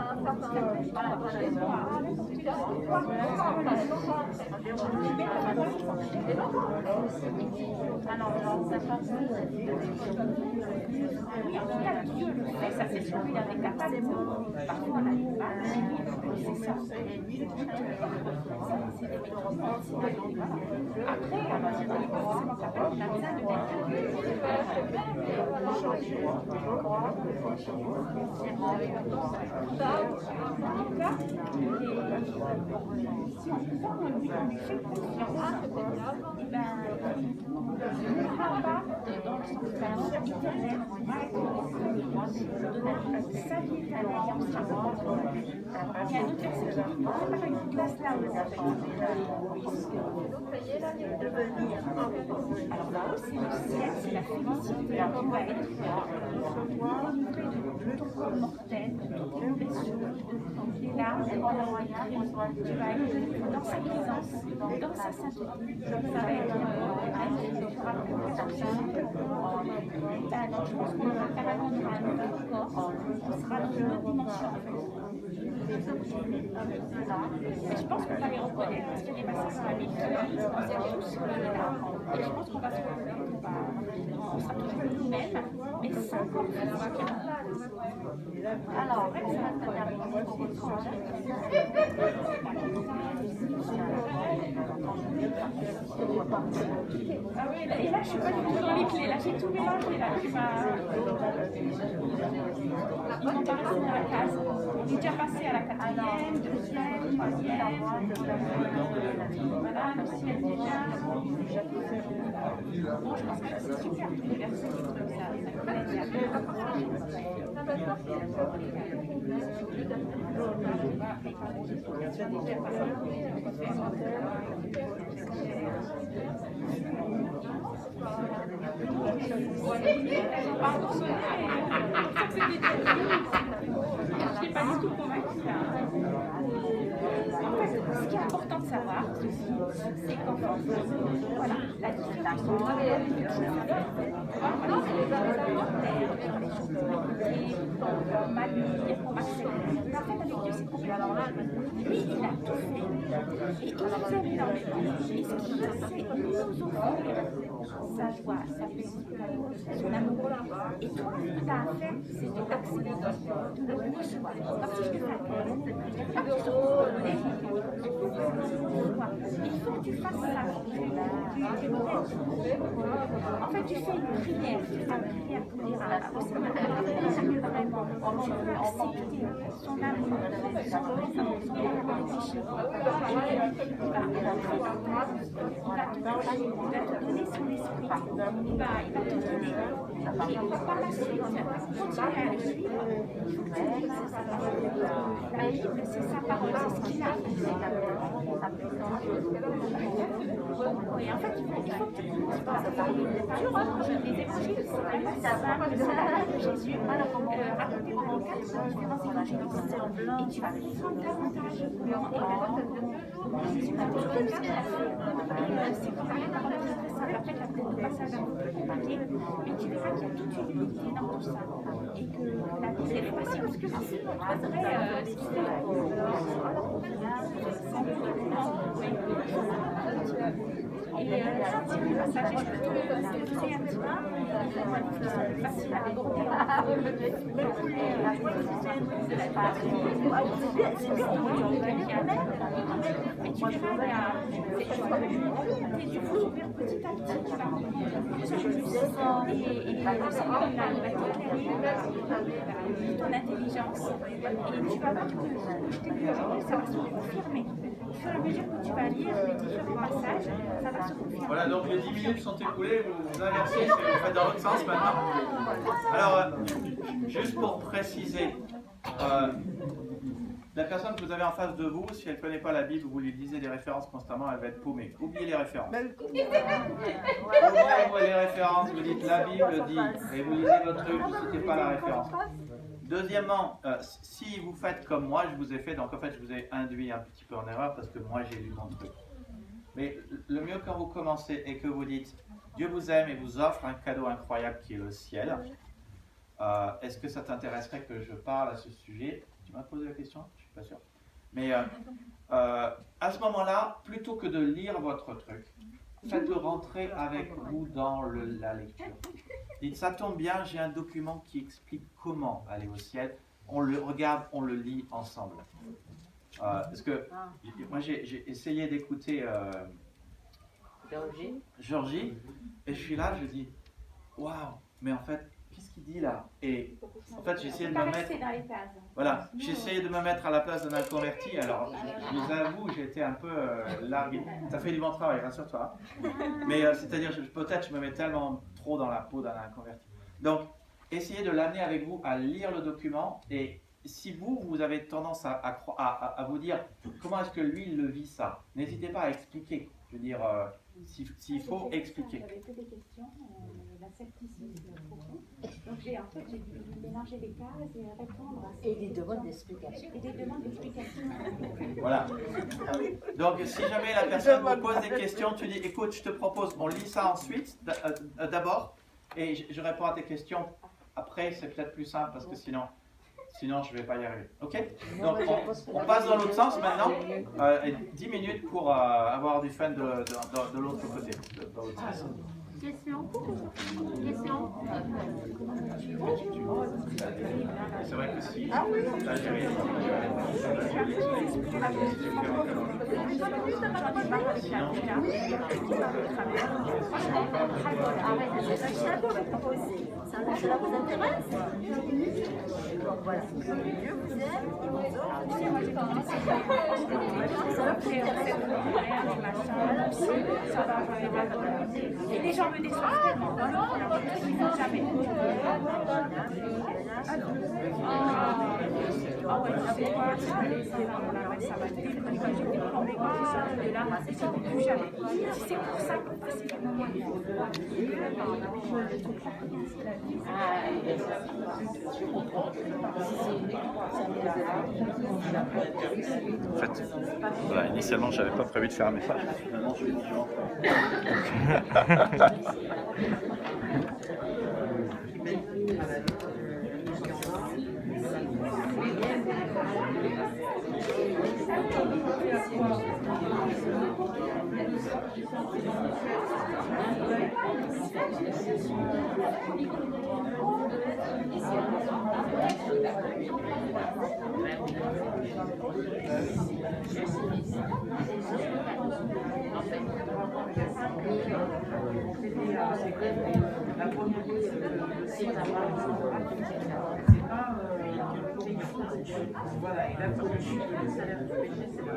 oui, en tout cas, Dieu le fait, ça c'est sûr, il avait capable. Parfois, on a du mal, mais lui, c'est ça. Après, on n'est pas forcément capable, on a besoin de quelqu'un. En tout cas, si on lui fait confiance, et ben, on ne va pas dans le sens éternel, on va être sa vie éternelle, on sera mort. Il y a un autre verset qui dit, on prépare une place là où alors là-haut, c'est le ciel, c'est la félicité, tu vas être délivré de ton corps mortel, de toutes les blessures, des larmes, tu vas être dans sa présence, dans sa sainteté, ça va être tu seras donc je pense qu'on aura carrément un autre corps, on sera dans une autre dimension en fait. Mais je pense qu'on va les reconnaître parce qu'il y a des passages dans la Bible qui disent qu'on sait tous là. Et je pense qu'on va se reconnaître, on sera toujours nous-mêmes, mais sans corps physique. Alors, c'est vrai que ça va se terminer pour votre Ah oui, et là, je suis pas du tout dans les clés. Là, j'ai tout mélangé. Là, ils m'ont pas resté dans la case. On est déjà passé à la 4e, 2e, 3e. Voilà, le ciel déjà. Bon, je pense que c'est super. Les versets, je trouve ça connaît bien. Je n'ai pas du tout convaincu. En fait, ce qui est important de savoir, c'est qu'en fait, voilà, la différence entre mal dire qu'on m'accepte. Mais en fait, avec Dieu, c'est complètement là. Lui, il a tout fait. Et il nous a mis dans le monde. Et ce qu'il veut, c'est nous offrir sa joie, sa paix, son amour. Et toi, ce que tu as à faire, c'est d'accepter de le recevoir. Comme si je te fais un cadeau, il faut que tu fasses ça. En fait, tu fais une prière. Tu fais une prière pour dire à Seigneur, vraiment, je veux accepter son amour, son pardon des péchés. Il va te donner son esprit. Il va te guider. Et par la suite, continuer à le suivre. Il faut que tu dises la Bible, c'est sa parole, c'est ce qu'il a fait. Et en fait, il faut que tu commences par tu rentres les évangiles, c'est vraiment simple, c'est la vie de Jésus. Raconté pendant 4 différents évangélistes. Et tu vas comprendre davantage Jésus a tout ce qu'il a fait. Et c'est quand même dans le très simple. Après, tu as peut-être le passage un peu plus compliqué, mais tu verras qu'il y a toute une unité dans tout ça. Et que la vie, c'est facile parce que si on choisirait les et le passage est plutôt facile à aborder mais tu verras, tu faut ouvrir petit à petit, tu vas et le Seigneur il va t'éclairer ton intelligence et tu vas voir que je t'ai dit aujourd'hui, ça va se confirmer. Au fur et à mesure que tu vas lire les différents passages, ça va se confirmer. Voilà, donc les 10 minutes sont écoulées, vous inversez, vous faites dans l'autre sens maintenant. Alors, juste pour préciser, la personne que vous avez en face de vous, si elle ne connaît pas la Bible, vous lui lisez des références constamment, elle va être paumée. Oubliez les références. Oubliez les références, vous dites la Bible dit, et vous lisez votre truc, vous ne citez pas la référence. Deuxièmement, si vous faites comme moi, je vous ai fait, donc en fait je vous ai induit un petit peu en erreur parce que moi j'ai lu mon truc. Mais le mieux quand vous commencez et que vous dites Dieu vous aime et vous offre un cadeau incroyable qui est le ciel, est-ce que ça t'intéresserait que je parle à ce sujet? Tu m'as posé la question? Je ne suis pas sûr. Mais à ce moment-là, plutôt que de lire votre truc, faites-le rentrer avec vous dans la lecture. Dites, ça tombe bien, j'ai un document qui explique comment aller au ciel. On le regarde, on le lit ensemble. Parce que moi, j'ai essayé d'écouter Georgie, et je suis là, je dis, waouh, mais en fait, qu'est-ce qu'il dit là? Et en fait, j'ai essayé de me mettre. Voilà, j'ai essayé de me mettre à la place d'un inconverti. Alors, je vous avoue, j'étais un peu largué. Ça fait du bon travail, rassure-toi. Mais c'est-à-dire, peut-être je me mets tellement trop dans la peau d'un inconverti. Donc, essayez de l'amener avec vous à lire le document. Et si vous avez tendance à vous dire comment est-ce que lui il le vit ça, n'hésitez pas à expliquer. Je veux dire, s'il faut expliquer. J'avais fait des questions, la scepticisme beaucoup. Donc j'ai dû mélanger les cases et répondre à et des demandes d'explication. Voilà. Donc si jamais la personne vous pose des questions, tu dis écoute, je te propose, on lit ça ensuite, d'abord, et je réponds à tes questions. Après, c'est peut-être plus simple parce que sinon je ne vais pas y arriver. Ok? Donc on passe dans l'autre sens maintenant. 10 minutes pour avoir du fun de l'autre côté. Dans l'autre sens. Question. C'est vrai que si. Ah oui. Là, j'ai rien. J'en ai marre avec la bouca, qui parle au travers. Moi, je n'ai pas de ras-le-bol. Arrête, c'est un chien qu'on va proposer. Cela vous intéresse? Donc voilà. Dieu vous aime, il vous offre. Tu sais, moi, j'ai commencé à ça va, j'en ai marre. Et les gens me déçoivent tellement. Ils ne font jamais. Ah ouais, ça va pas, ça va vite. Quand j'ai des problèmes, tout ça, et là, ça ne plus jamais. C'est pour ça qu'on passe les moments de En fait, voilà, initialement, j'avais pas prévu de faire un message. Finalement, je suis différent. Voilà, et là, comme je suis le salaire du péché, c'est le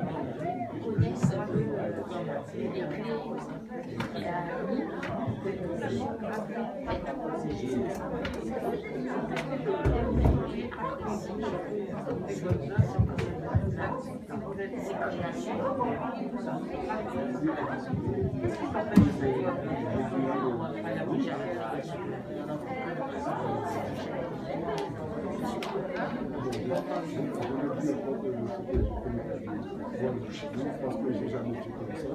Je pense que j'ai jamais été comme ça.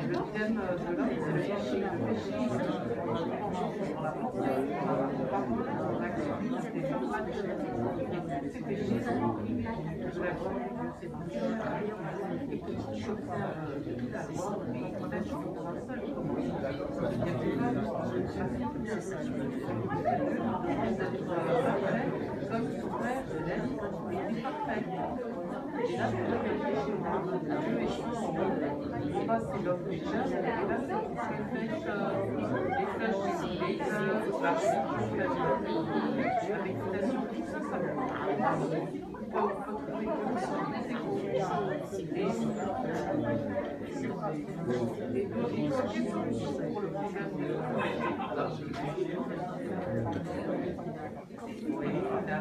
Le thème de l'homme, c'est le péché. Comme son frère, je l'aime, il est parfait. Et là, c'est le péché. Ça, c'est l'homme déjà. Et là, c'est les flèches avec citation, tout ça, ça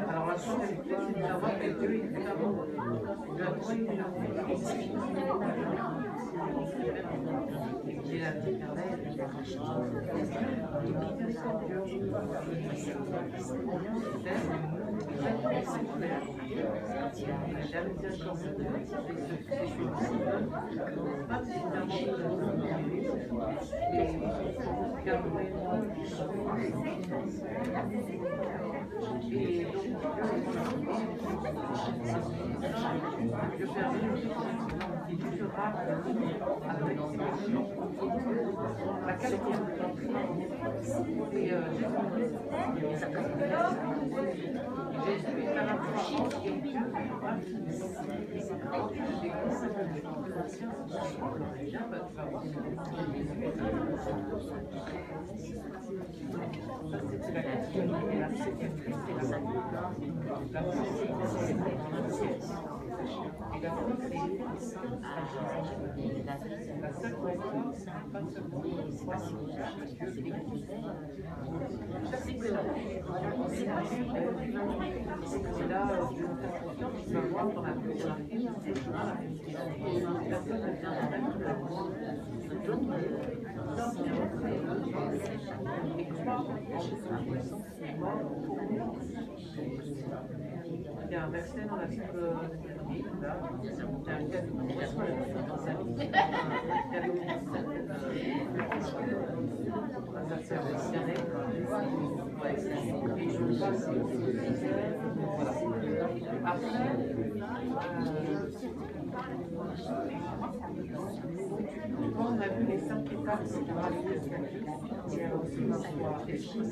alors la chose, c'est de savoir que Dieu est vraiment et la vie éternelle. La qualité il y a un verset dans la Bible, là, il y a un cadeau Après, on a vu les 5 étapes de la il y a aussi ma foi échouée.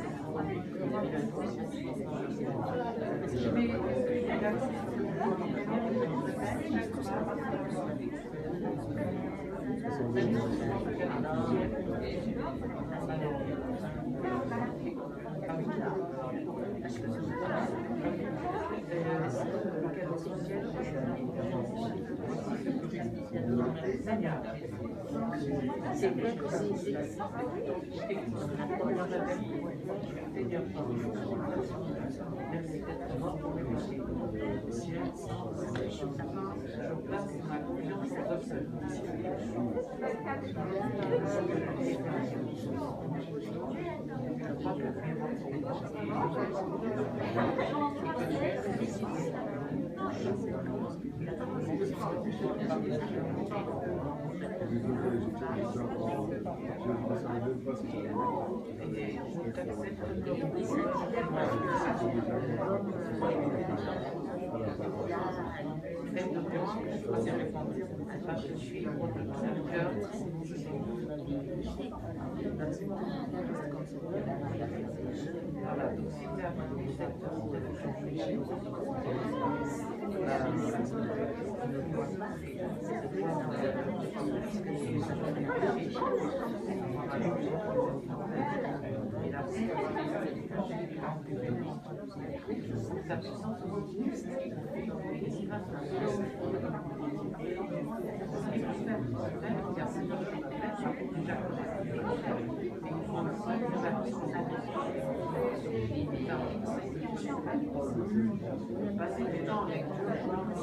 Passer du temps avec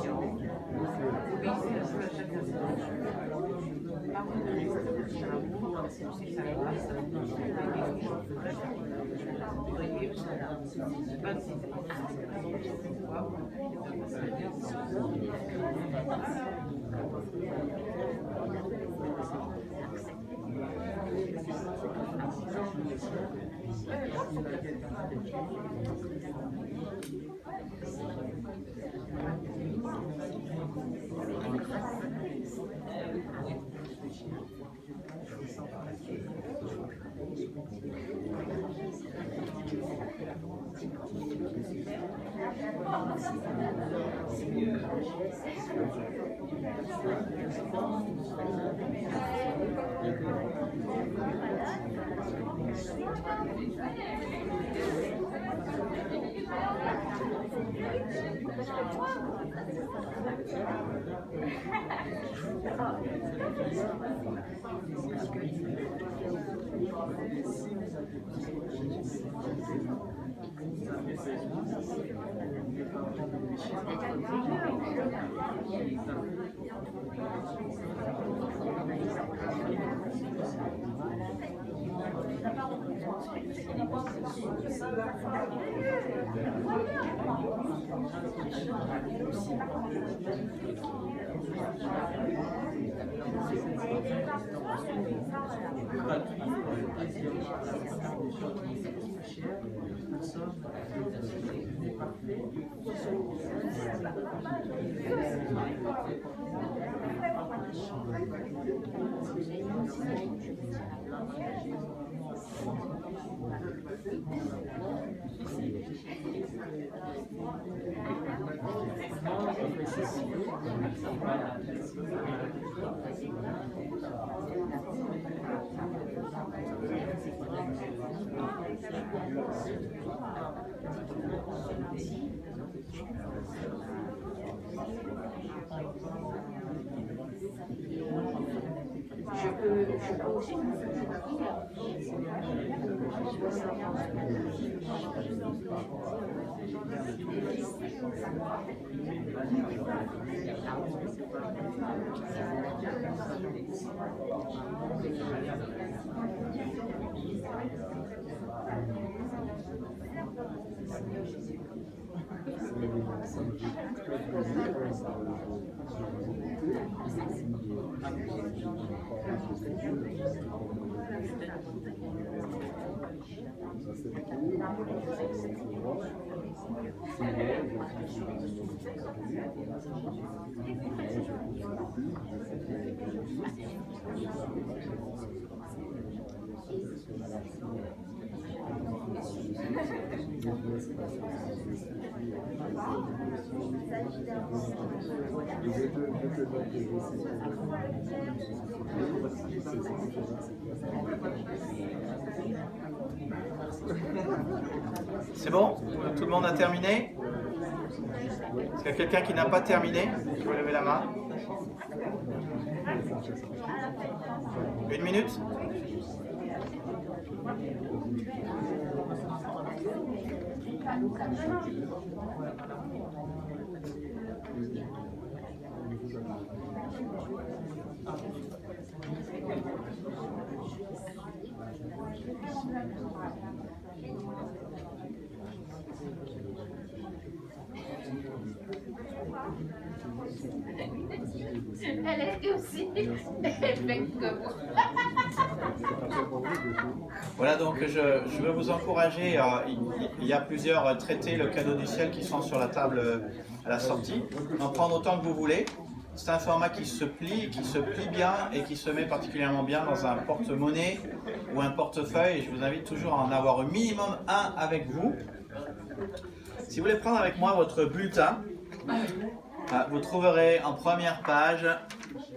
Dieu, obéissez à Dieu à chaque instant. Pardonnez-vous de son amour, c'est sa grâce, priez, baptisez, Je peux aussi vous C'est bon? Tout le monde a terminé? Est-ce qu'il y a quelqu'un qui n'a pas terminé? Qui veut lever la main? 1 minute? Elle est aussi effective que vous. Voilà, donc je veux vous encourager. Il y a plusieurs traités, le cadeau du ciel, qui sont sur la table à la sortie. En prendre autant que vous voulez. C'est un format qui se plie bien et qui se met particulièrement bien dans un porte-monnaie ou un portefeuille. Et je vous invite toujours à en avoir au minimum un avec vous. Si vous voulez prendre avec moi votre bulletin, vous trouverez en première page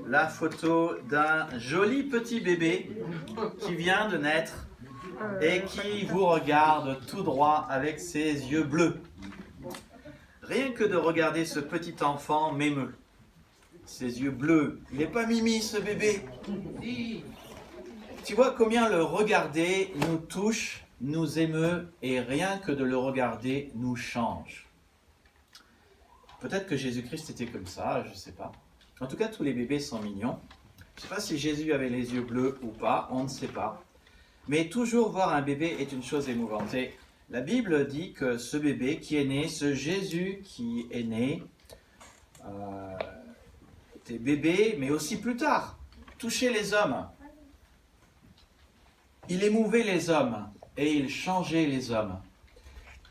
la photo d'un joli petit bébé qui vient de naître et qui vous regarde tout droit avec ses yeux bleus. Rien que de regarder ce petit enfant m'émeut. Ses yeux bleus. Il n'est pas mimi ce bébé. Tu vois combien le regarder nous touche, nous émeut et rien que de le regarder nous change. Peut-être que Jésus-Christ était comme ça, je ne sais pas. En tout cas, tous les bébés sont mignons. Je ne sais pas si Jésus avait les yeux bleus ou pas, on ne sait pas. Mais toujours voir un bébé est une chose émouvante. Et la Bible dit que ce bébé qui est né, ce Jésus qui est né, était bébé, mais aussi plus tard, touchait les hommes. Il émouvait les hommes et il changeait les hommes.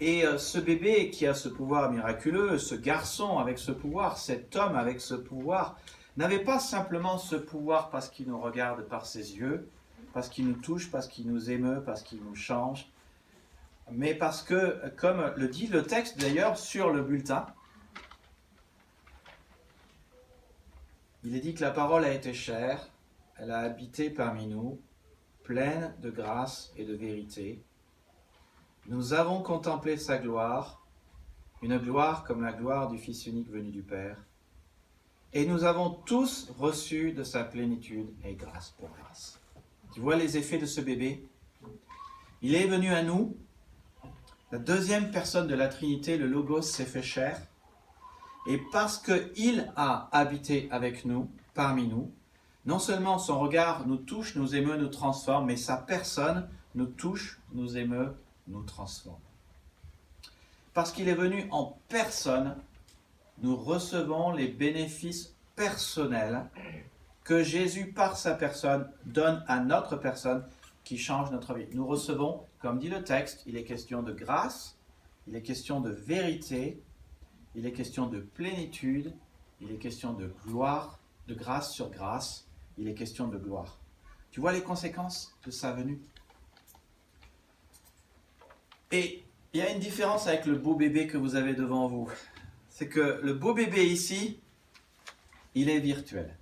Et ce bébé qui a ce pouvoir miraculeux, ce garçon avec ce pouvoir, cet homme avec ce pouvoir, n'avait pas simplement ce pouvoir parce qu'il nous regarde par ses yeux, parce qu'il nous touche, parce qu'il nous émeut, parce qu'il nous change, mais parce que, comme le dit le texte d'ailleurs sur le bulletin, il est dit que la parole a été chère, elle a habité parmi nous, pleine de grâce et de vérité. Nous avons contemplé sa gloire, une gloire comme la gloire du Fils unique venu du Père, et nous avons tous reçu de sa plénitude et grâce pour grâce. Tu vois les effets de ce bébé? Il est venu à nous, la deuxième personne de la Trinité, le Logos s'est fait chair, et parce qu'il a habité avec nous, parmi nous, non seulement son regard nous touche, nous émeut, nous transforme, mais sa personne nous touche, nous émeut, nous transforme. Parce qu'il est venu en personne, nous recevons les bénéfices personnels que Jésus, par sa personne, donne à notre personne qui change notre vie. Nous recevons, comme dit le texte, il est question de grâce, il est question de vérité, il est question de plénitude, il est question de gloire, de grâce sur grâce, il est question de gloire. Tu vois les conséquences de sa venue? Et il y a une différence avec le beau bébé que vous avez devant vous. C'est que le beau bébé ici, il est virtuel.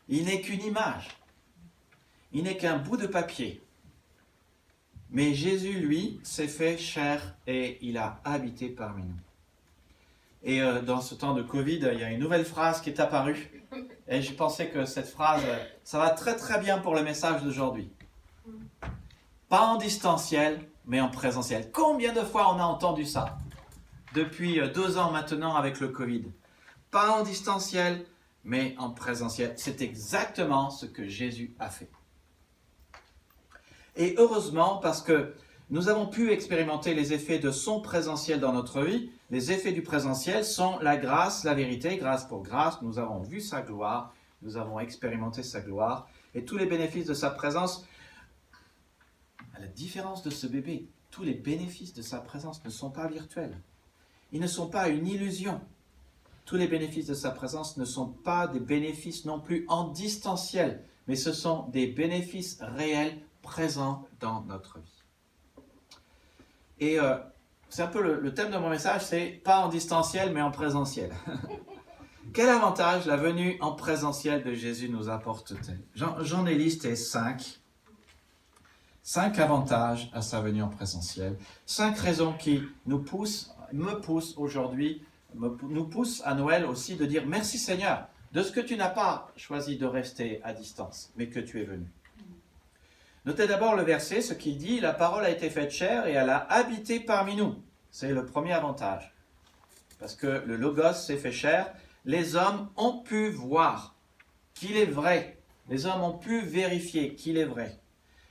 Il n'est qu'une image. Il n'est qu'un bout de papier. Mais Jésus, lui, s'est fait chair et il a habité parmi nous. Et dans ce temps de Covid, il y a une nouvelle phrase qui est apparue. Et je pensais que cette phrase, ça va très très bien pour le message d'aujourd'hui. Pas en distanciel, mais en présentiel. Combien de fois on a entendu ça depuis 2 ans maintenant avec le Covid? Pas en distanciel, mais en présentiel. C'est exactement ce que Jésus a fait. Et heureusement, parce que nous avons pu expérimenter les effets de son présentiel dans notre vie. Les effets du présentiel sont la grâce, la vérité, grâce pour grâce. Nous avons vu sa gloire, nous avons expérimenté sa gloire et tous les bénéfices de sa présence. À la différence de ce bébé, tous les bénéfices de sa présence ne sont pas virtuels. Ils ne sont pas une illusion. Tous les bénéfices de sa présence ne sont pas des bénéfices non plus en distanciel, mais ce sont des bénéfices réels présents dans notre vie. Et c'est un peu le thème de mon message, c'est pas en distanciel, mais en présentiel. Quel avantage la venue en présentiel de Jésus nous apporte-t-elle? J'en ai listé 5. 5 avantages à sa venue en présentiel. 5 raisons qui me poussent aujourd'hui, nous poussent à Noël aussi de dire merci Seigneur de ce que tu n'as pas choisi de rester à distance, mais que tu es venu. Notez d'abord le verset, ce qu'il dit, la parole a été faite chair et elle a habité parmi nous. C'est le premier avantage. Parce que le Logos s'est fait chair, les hommes ont pu voir qu'il est vrai. Les hommes ont pu vérifier qu'il est vrai.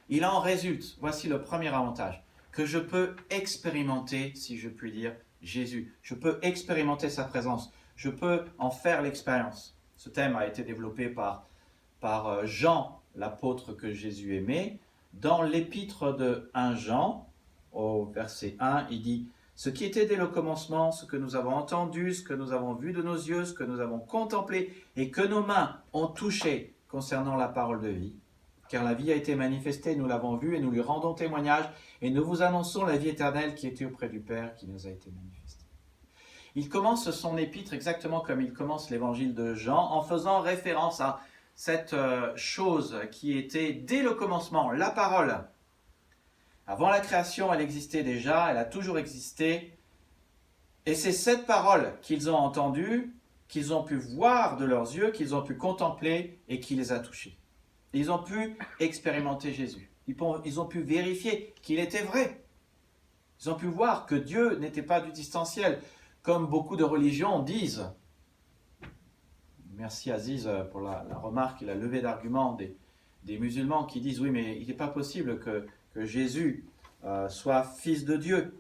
Il en résulte, voici le premier avantage, que je peux expérimenter, si je puis dire, Jésus. Je peux expérimenter sa présence. Je peux en faire l'expérience. Ce thème a été développé par Jean, l'apôtre que Jésus aimait. Dans l'épître de 1 Jean, au verset 1, il dit « Ce qui était dès le commencement, ce que nous avons entendu, ce que nous avons vu de nos yeux, ce que nous avons contemplé et que nos mains ont touché concernant la parole de vie. Car la vie a été manifestée, nous l'avons vue et nous lui rendons témoignage et nous vous annonçons la vie éternelle qui était auprès du Père qui nous a été manifestée. » Il commence son épître exactement comme il commence l'évangile de Jean en faisant référence à cette chose qui était dès le commencement, la parole. Avant la création, elle existait déjà, elle a toujours existé. Et c'est cette parole qu'ils ont entendue, qu'ils ont pu voir de leurs yeux, qu'ils ont pu contempler et qui les a touchés. Ils ont pu expérimenter Jésus. Ils ont pu vérifier qu'il était vrai. Ils ont pu voir que Dieu n'était pas du distanciel, comme beaucoup de religions disent. Merci Aziz pour la remarque et la levée d'arguments des musulmans qui disent « Oui, mais il n'est pas possible que Jésus soit fils de Dieu. »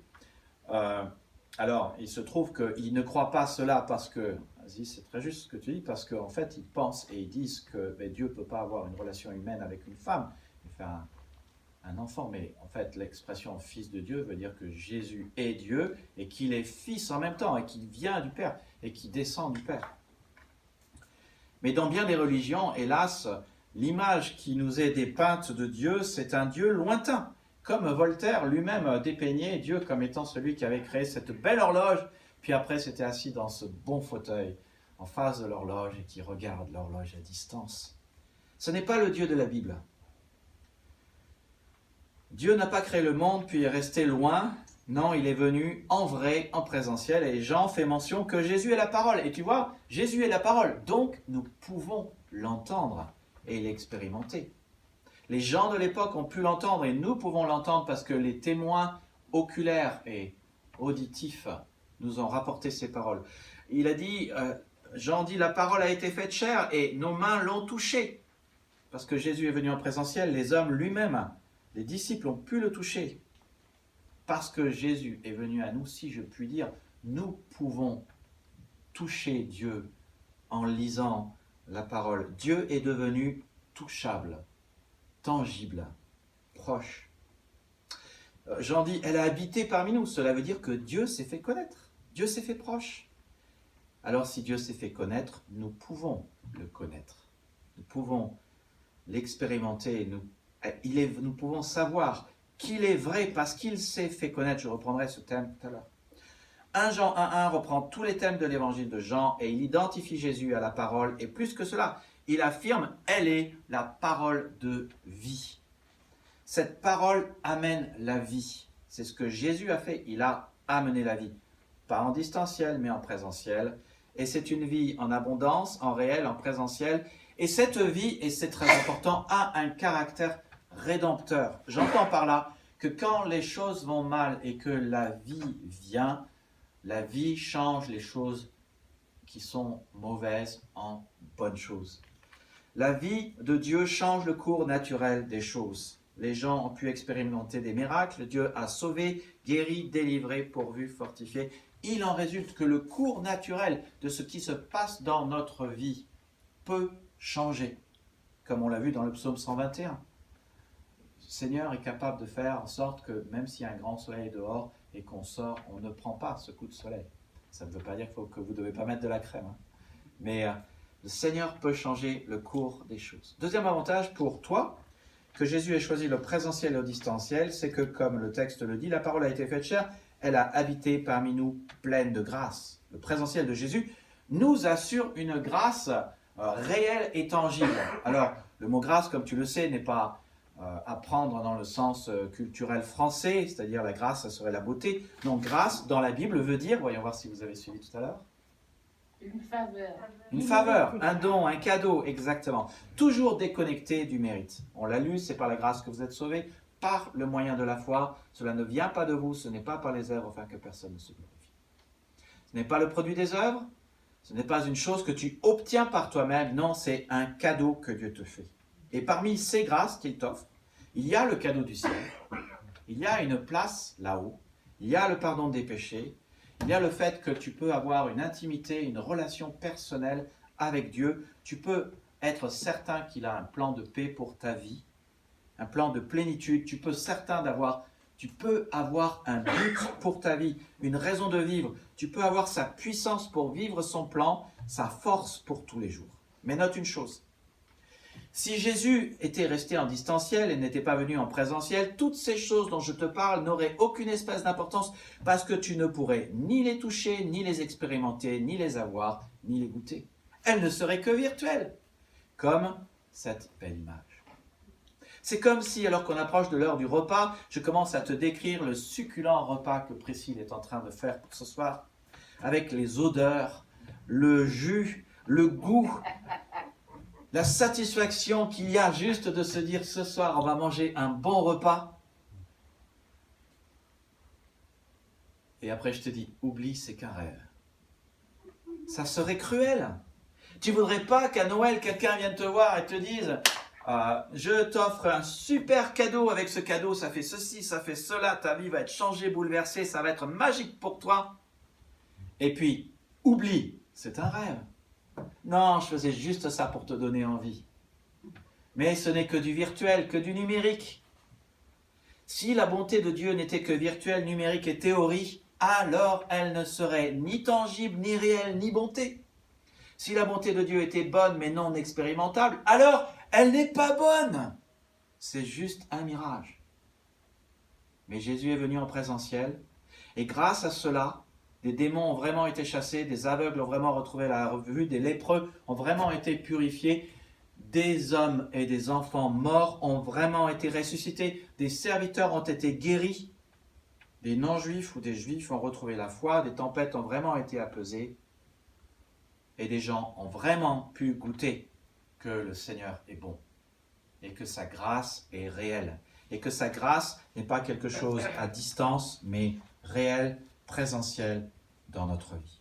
Alors, il se trouve qu'ils ne croient pas cela parce que, Aziz, c'est très juste ce que tu dis, parce qu'en fait, ils pensent et ils disent que Dieu ne peut pas avoir une relation humaine avec une femme, il fait un enfant. Mais en fait, l'expression fils de Dieu veut dire que Jésus est Dieu et qu'il est fils en même temps et qu'il vient du Père et qu'il descend du Père. Mais dans bien des religions, hélas, l'image qui nous est dépeinte de Dieu, c'est un Dieu lointain. Comme Voltaire lui-même dépeignait Dieu comme étant celui qui avait créé cette belle horloge, puis après s'était assis dans ce bon fauteuil en face de l'horloge et qui regarde l'horloge à distance. Ce n'est pas le Dieu de la Bible. Dieu n'a pas créé le monde puis est resté loin. Non, il est venu en vrai, en présentiel, et Jean fait mention que Jésus est la parole. Et tu vois, Jésus est la parole, donc nous pouvons l'entendre et l'expérimenter. Les gens de l'époque ont pu l'entendre et nous pouvons l'entendre parce que les témoins oculaires et auditifs nous ont rapporté ces paroles. Il a dit, Jean dit, la parole a été faite chair et nos mains l'ont touchée. Parce que Jésus est venu en présentiel, les hommes lui-même, les disciples ont pu le toucher. Parce que Jésus est venu à nous, si je puis dire, nous pouvons toucher Dieu en lisant la parole. Dieu est devenu touchable, tangible, proche. Jean dit, elle a habité parmi nous. Cela veut dire que Dieu s'est fait connaître. Dieu s'est fait proche. Alors si Dieu s'est fait connaître, nous pouvons le connaître. Nous pouvons l'expérimenter. Nous pouvons savoir qu'il est vrai parce qu'il s'est fait connaître. Je reprendrai ce thème tout à l'heure. 1 Jean 1.1 reprend tous les thèmes de l'évangile de Jean et il identifie Jésus à la parole. Et plus que cela, il affirme, elle est la parole de vie. Cette parole amène la vie. C'est ce que Jésus a fait. Il a amené la vie. Pas en distanciel, mais en présentiel. Et c'est une vie en abondance, en réel, en présentiel. Et cette vie, et c'est très important, a un caractère rédempteur. J'entends par là que quand les choses vont mal et que la vie vient, la vie change les choses qui sont mauvaises en bonnes choses. La vie de Dieu change le cours naturel des choses. Les gens ont pu expérimenter des miracles. Dieu a sauvé, guéri, délivré, pourvu, fortifié. Il en résulte que le cours naturel de ce qui se passe dans notre vie peut changer, comme on l'a vu dans le psaume 121. Seigneur est capable de faire en sorte que même s'il y a un grand soleil dehors et qu'on sort, on ne prend pas ce coup de soleil. Ça ne veut pas dire que vous ne devez pas mettre de la crème, hein. Mais le Seigneur peut changer le cours des choses. Deuxième avantage pour toi, que Jésus ait choisi le présentiel et le distanciel, c'est que, comme le texte le dit, la parole a été faite chair, elle a habité parmi nous pleine de grâce. Le présentiel de Jésus nous assure une grâce réelle et tangible. Alors, le mot grâce, comme tu le sais, n'est pas à prendre dans le sens culturel français, c'est-à-dire la grâce, ça serait la beauté. Non, grâce, dans la Bible, veut dire, voyons voir si vous avez suivi tout à l'heure, Une faveur. une faveur, un don, un cadeau, exactement. Toujours déconnecté du mérite. On l'a lu, c'est par la grâce que vous êtes sauvés, par le moyen de la foi. Cela ne vient pas de vous, ce n'est pas par les œuvres, afin que personne ne se glorifie. Ce n'est pas le produit des œuvres, ce n'est pas une chose que tu obtiens par toi-même, non, c'est un cadeau que Dieu te fait. Et parmi ces grâces qu'il t'offre, il y a le cadeau du ciel, il y a une place là-haut, il y a le pardon des péchés, il y a le fait que tu peux avoir une intimité, une relation personnelle avec Dieu. Tu peux être certain qu'il a un plan de paix pour ta vie, un plan de plénitude. Tu peux avoir un but pour ta vie, une raison de vivre. Tu peux avoir sa puissance pour vivre son plan, sa force pour tous les jours. Mais note une chose. Si Jésus était resté en distanciel et n'était pas venu en présentiel, toutes ces choses dont je te parle n'auraient aucune espèce d'importance parce que tu ne pourrais ni les toucher, ni les expérimenter, ni les avoir, ni les goûter. Elles ne seraient que virtuelles, comme cette belle image. C'est comme si, alors qu'on approche de l'heure du repas, je commence à te décrire le succulent repas que Priscille est en train de faire pour ce soir, avec les odeurs, le jus, le goût, la satisfaction qu'il y a juste de se dire ce soir on va manger un bon repas. Et après je te dis, oublie, c'est qu'un rêve. Ça serait cruel. Tu voudrais pas qu'à Noël quelqu'un vienne te voir et te dise je t'offre un super cadeau, avec ce cadeau ça fait ceci, ça fait cela, ta vie va être changée, bouleversée, ça va être magique pour toi. Et puis, oublie, c'est un rêve. Non, je faisais juste ça pour te donner envie. Mais ce n'est que du virtuel, que du numérique. Si la bonté de Dieu n'était que virtuelle, numérique et théorie, alors elle ne serait ni tangible, ni réelle, ni bonté. Si la bonté de Dieu était bonne mais non expérimentable, alors elle n'est pas bonne. C'est juste un mirage. Mais Jésus est venu en présentiel, et grâce à cela, des démons ont vraiment été chassés, des aveugles ont vraiment retrouvé la vue, des lépreux ont vraiment été purifiés, des hommes et des enfants morts ont vraiment été ressuscités, des serviteurs ont été guéris, des non-juifs ou des juifs ont retrouvé la foi, des tempêtes ont vraiment été apaisées, et des gens ont vraiment pu goûter que le Seigneur est bon, et que sa grâce est réelle, et que sa grâce n'est pas quelque chose à distance, mais réel, présentiel dans notre vie.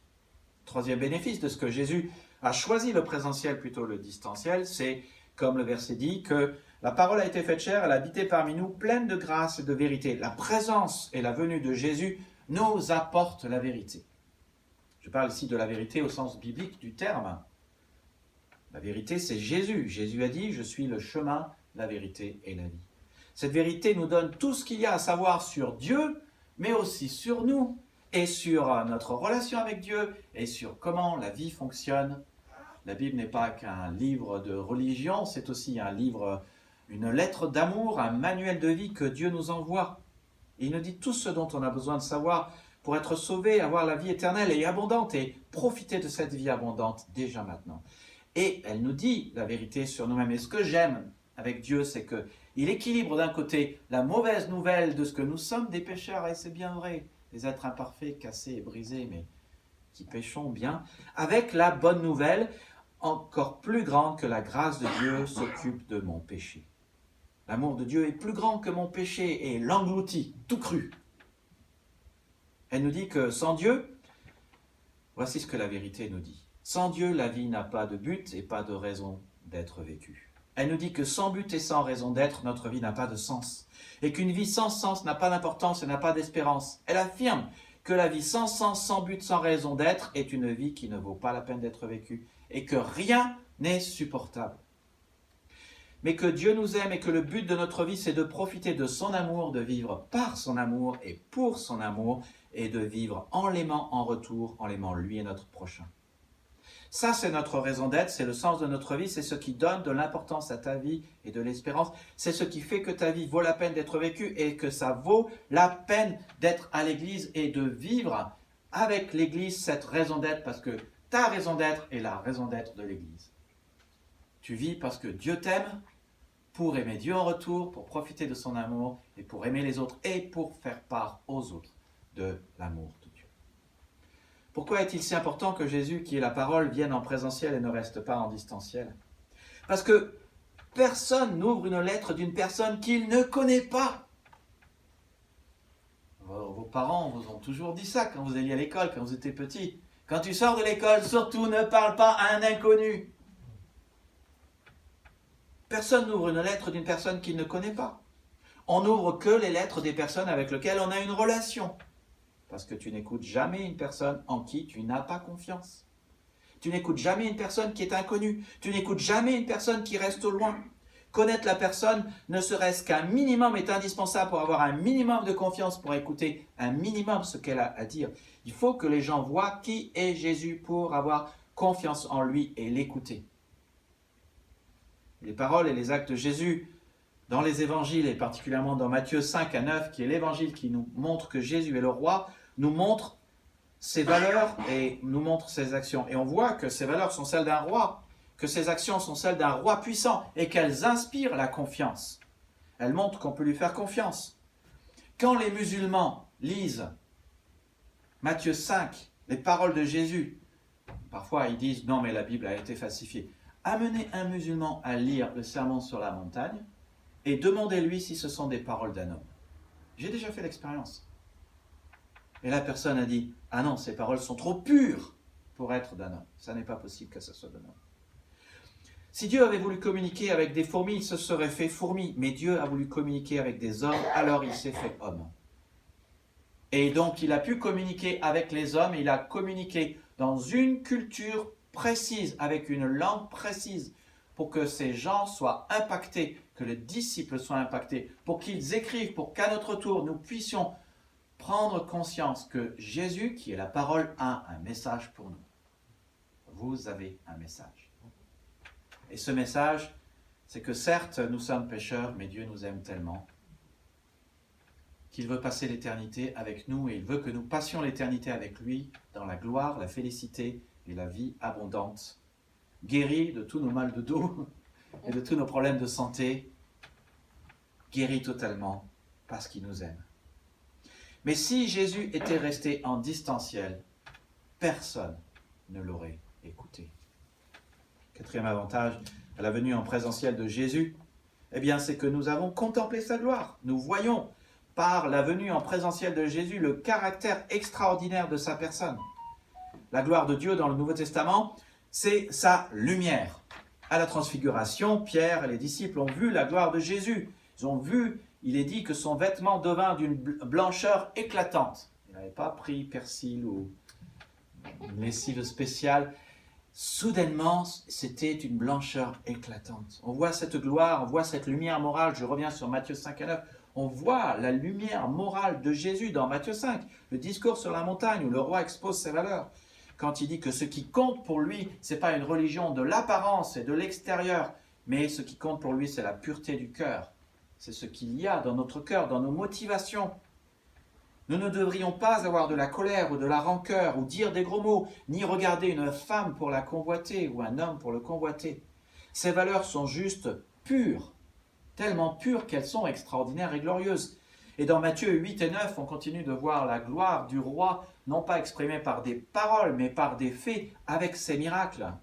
Troisième bénéfice de ce que Jésus a choisi le présentiel plutôt le distanciel, c'est, comme le verset dit, que la parole a été faite chair, elle a habité parmi nous, pleine de grâce et de vérité. La présence et la venue de Jésus nous apportent la vérité. Je parle ici de la vérité au sens biblique du terme. La vérité, c'est Jésus. Jésus a dit, je suis le chemin, la vérité et la vie. Cette vérité nous donne tout ce qu'il y a à savoir sur Dieu, mais aussi sur nous, et sur notre relation avec Dieu, et sur comment la vie fonctionne. La Bible n'est pas qu'un livre de religion, c'est aussi un livre, une lettre d'amour, un manuel de vie que Dieu nous envoie. Et il nous dit tout ce dont on a besoin de savoir pour être sauvé, avoir la vie éternelle et abondante, et profiter de cette vie abondante déjà maintenant. Et elle nous dit la vérité sur nous-mêmes. Et ce que j'aime avec Dieu, c'est qu'il équilibre d'un côté la mauvaise nouvelle de ce que nous sommes des pécheurs, et c'est bien vrai, des êtres imparfaits, cassés et brisés, mais qui péchons bien, avec la bonne nouvelle, encore plus grande que la grâce de Dieu s'occupe de mon péché. L'amour de Dieu est plus grand que mon péché et l'engloutit, tout cru. Elle nous dit que sans Dieu, voici ce que la vérité nous dit. Sans Dieu, la vie n'a pas de but et pas de raison d'être vécue. Elle nous dit que sans but et sans raison d'être, notre vie n'a pas de sens. Et qu'une vie sans sens n'a pas d'importance et n'a pas d'espérance. Elle affirme que la vie sans sens, sans but, sans raison d'être est une vie qui ne vaut pas la peine d'être vécue. Et que rien n'est supportable. mais que Dieu nous aime et que le but de notre vie, c'est de profiter de son amour, de vivre par son amour et pour son amour, et de vivre en l'aimant en retour, en l'aimant lui et notre prochain. Ça, c'est notre raison d'être, c'est le sens de notre vie, c'est ce qui donne de l'importance à ta vie et de l'espérance. C'est ce qui fait que ta vie vaut la peine d'être vécue et que ça vaut la peine d'être à l'église et de vivre avec l'église cette raison d'être, parce que ta raison d'être est la raison d'être de l'église. Tu vis parce que Dieu t'aime, pour aimer Dieu en retour, pour profiter de son amour et pour aimer les autres et pour faire part aux autres de l'amour de Dieu. Pourquoi est-il si important que Jésus, qui est la parole, vienne en présentiel et ne reste pas en distanciel? Parce que personne n'ouvre une lettre d'une personne qu'il ne connaît pas. Vos parents vous ont toujours dit ça quand vous alliez à l'école, quand vous étiez petit. Quand tu sors de l'école, surtout ne parle pas à un inconnu. Personne n'ouvre une lettre d'une personne qu'il ne connaît pas. On n'ouvre que les lettres des personnes avec lesquelles on a une relation. Parce que tu n'écoutes jamais une personne en qui tu n'as pas confiance. Tu n'écoutes jamais une personne qui est inconnue. Tu n'écoutes jamais une personne qui reste au loin. Connaître la personne, ne serait-ce qu'un minimum, est indispensable pour avoir un minimum de confiance, pour écouter un minimum ce qu'elle a à dire. Il faut que les gens voient qui est Jésus pour avoir confiance en lui et l'écouter. Les paroles et les actes de Jésus dans les évangiles, et particulièrement dans Matthieu 5 à 9, qui est l'évangile qui nous montre que Jésus est le roi, nous montre ses valeurs et nous montre ses actions. Et on voit que ces valeurs sont celles d'un roi, que ses actions sont celles d'un roi puissant et qu'elles inspirent la confiance. Elles montrent qu'on peut lui faire confiance. Quand les musulmans lisent Matthieu 5, les paroles de Jésus, parfois ils disent « Non, mais la Bible a été falsifiée ». Amenez un musulman à lire le Sermon sur la montagne et demandez-lui si ce sont des paroles d'un homme. J'ai déjà fait l'expérience. Et la personne a dit « Ah non, ces paroles sont trop pures pour être d'un homme. Ça n'est pas possible que ce soit d'un homme. » Si Dieu avait voulu communiquer avec des fourmis, il se serait fait fourmi. Mais Dieu a voulu communiquer avec des hommes, alors il s'est fait homme. Et donc il a pu communiquer avec les hommes, il a communiqué dans une culture précise, avec une langue précise, pour que ces gens soient impactés, que les disciples soient impactés, pour qu'ils écrivent, pour qu'à notre tour, nous puissions prendre conscience que Jésus, qui est la parole, a un message pour nous. Vous avez un message. Et ce message, c'est que certes, nous sommes pécheurs, mais Dieu nous aime tellement qu'il veut passer l'éternité avec nous et il veut que nous passions l'éternité avec lui dans la gloire, la félicité et la vie abondante, guéri de tous nos mal de dos et de tous nos problèmes de santé, guéri totalement parce qu'il nous aime. Mais si Jésus était resté en distanciel, personne ne l'aurait écouté. Quatrième avantage à la venue en présentiel de Jésus, eh bien, c'est que nous avons contemplé sa gloire. Nous voyons par la venue en présentiel de Jésus le caractère extraordinaire de sa personne. La gloire de Dieu dans le Nouveau Testament, c'est sa lumière. À la transfiguration, Pierre et les disciples ont vu la gloire de Jésus. Ils ont vu, il est dit que son vêtement devint d'une blancheur éclatante. Il n'avait pas pris persil ou une lessive spéciale. Soudainement, c'était une blancheur éclatante. On voit cette gloire, on voit cette lumière morale. Je reviens sur Matthieu 5 à 9. On voit la lumière morale de Jésus dans Matthieu 5, le discours sur la montagne où le roi expose ses valeurs. Quand il dit que ce qui compte pour lui, ce n'est pas une religion de l'apparence et de l'extérieur, mais ce qui compte pour lui, c'est la pureté du cœur. C'est ce qu'il y a dans notre cœur, dans nos motivations. Nous ne devrions pas avoir de la colère ou de la rancœur ou dire des gros mots, ni regarder une femme pour la convoiter ou un homme pour le convoiter. Ces valeurs sont juste pures, tellement pures qu'elles sont extraordinaires et glorieuses. Et dans Matthieu 8 et 9, on continue de voir la gloire du roi, non pas exprimée par des paroles, mais par des faits avec ses miracles.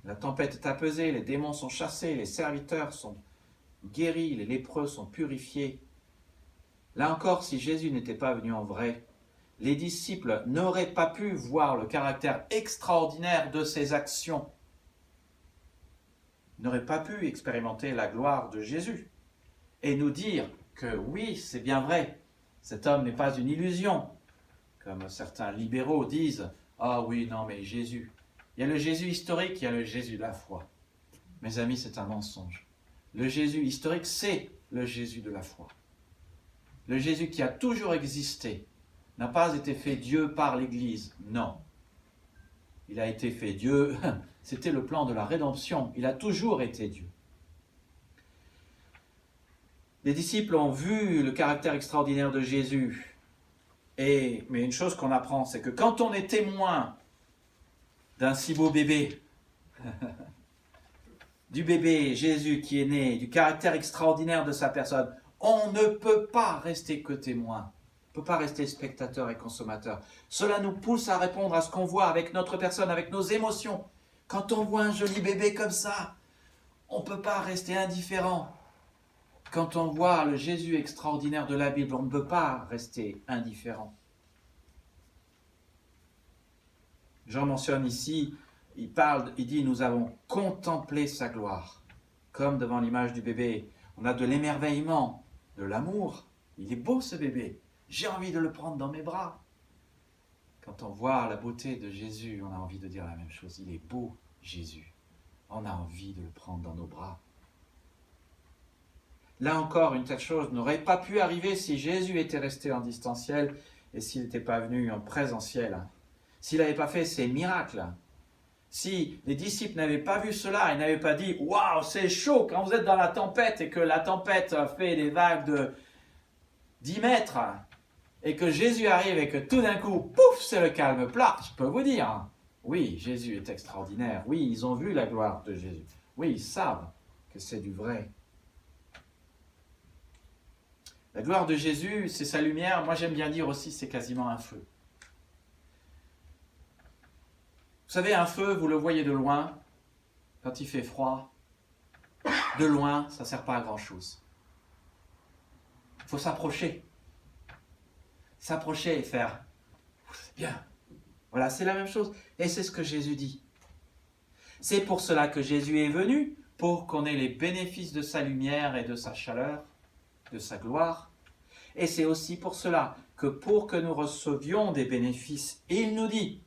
La tempête est apaisée, les démons sont chassés, les serviteurs sont guéris, les lépreux sont purifiés. Là encore, si Jésus n'était pas venu en vrai, les disciples n'auraient pas pu voir le caractère extraordinaire de ses actions. Ils n'auraient pas pu expérimenter la gloire de Jésus et nous dire que oui, c'est bien vrai, cet homme n'est pas une illusion, comme certains libéraux disent « Ah oui, non, mais Jésus ». Il y a le Jésus historique, il y a le Jésus de la foi. Mes amis, c'est un mensonge. Le Jésus historique, c'est le Jésus de la foi. Le Jésus qui a toujours existé n'a pas été fait Dieu par l'Église, non. Il a été fait Dieu, c'était le plan de la rédemption, il a toujours été Dieu. Les disciples ont vu le caractère extraordinaire de Jésus, mais une chose qu'on apprend, c'est que quand on est témoin d'un si beau bébé, du bébé Jésus qui est né, du caractère extraordinaire de sa personne, on ne peut pas rester que témoin, on ne peut pas rester spectateur et consommateur. Cela nous pousse à répondre à ce qu'on voit avec notre personne, avec nos émotions. Quand on voit un joli bébé comme ça, on ne peut pas rester indifférent. Quand on voit le Jésus extraordinaire de la Bible, on ne peut pas rester indifférent. Jean mentionne ici, il dit, nous avons contemplé sa gloire, comme devant l'image du bébé. On a de l'émerveillement, de l'amour. Il est beau ce bébé, j'ai envie de le prendre dans mes bras. Quand on voit la beauté de Jésus, on a envie de dire la même chose. Il est beau, Jésus. On a envie de le prendre dans nos bras. Là encore, une telle chose n'aurait pas pu arriver si Jésus était resté en distanciel et s'il n'était pas venu en présentiel. S'il n'avait pas fait ces miracles. Si les disciples n'avaient pas vu cela et n'avaient pas dit « Waouh, c'est chaud quand vous êtes dans la tempête et que la tempête fait des vagues de 10 mètres et que Jésus arrive et que tout d'un coup, pouf, c'est le calme plat. » Je peux vous dire, oui, Jésus est extraordinaire. Oui, ils ont vu la gloire de Jésus. Oui, ils savent que c'est du vrai. La gloire de Jésus, c'est sa lumière. Moi, j'aime bien dire aussi, c'est quasiment un feu. Vous savez, un feu, vous le voyez de loin, quand il fait froid. De loin, ça ne sert pas à grand-chose. Il faut s'approcher. S'approcher et faire « c'est bien ». Voilà, c'est la même chose. Et c'est ce que Jésus dit. C'est pour cela que Jésus est venu, pour qu'on ait les bénéfices de sa lumière et de sa chaleur, de sa gloire. Et c'est aussi pour cela que pour que nous recevions des bénéfices, il nous dit,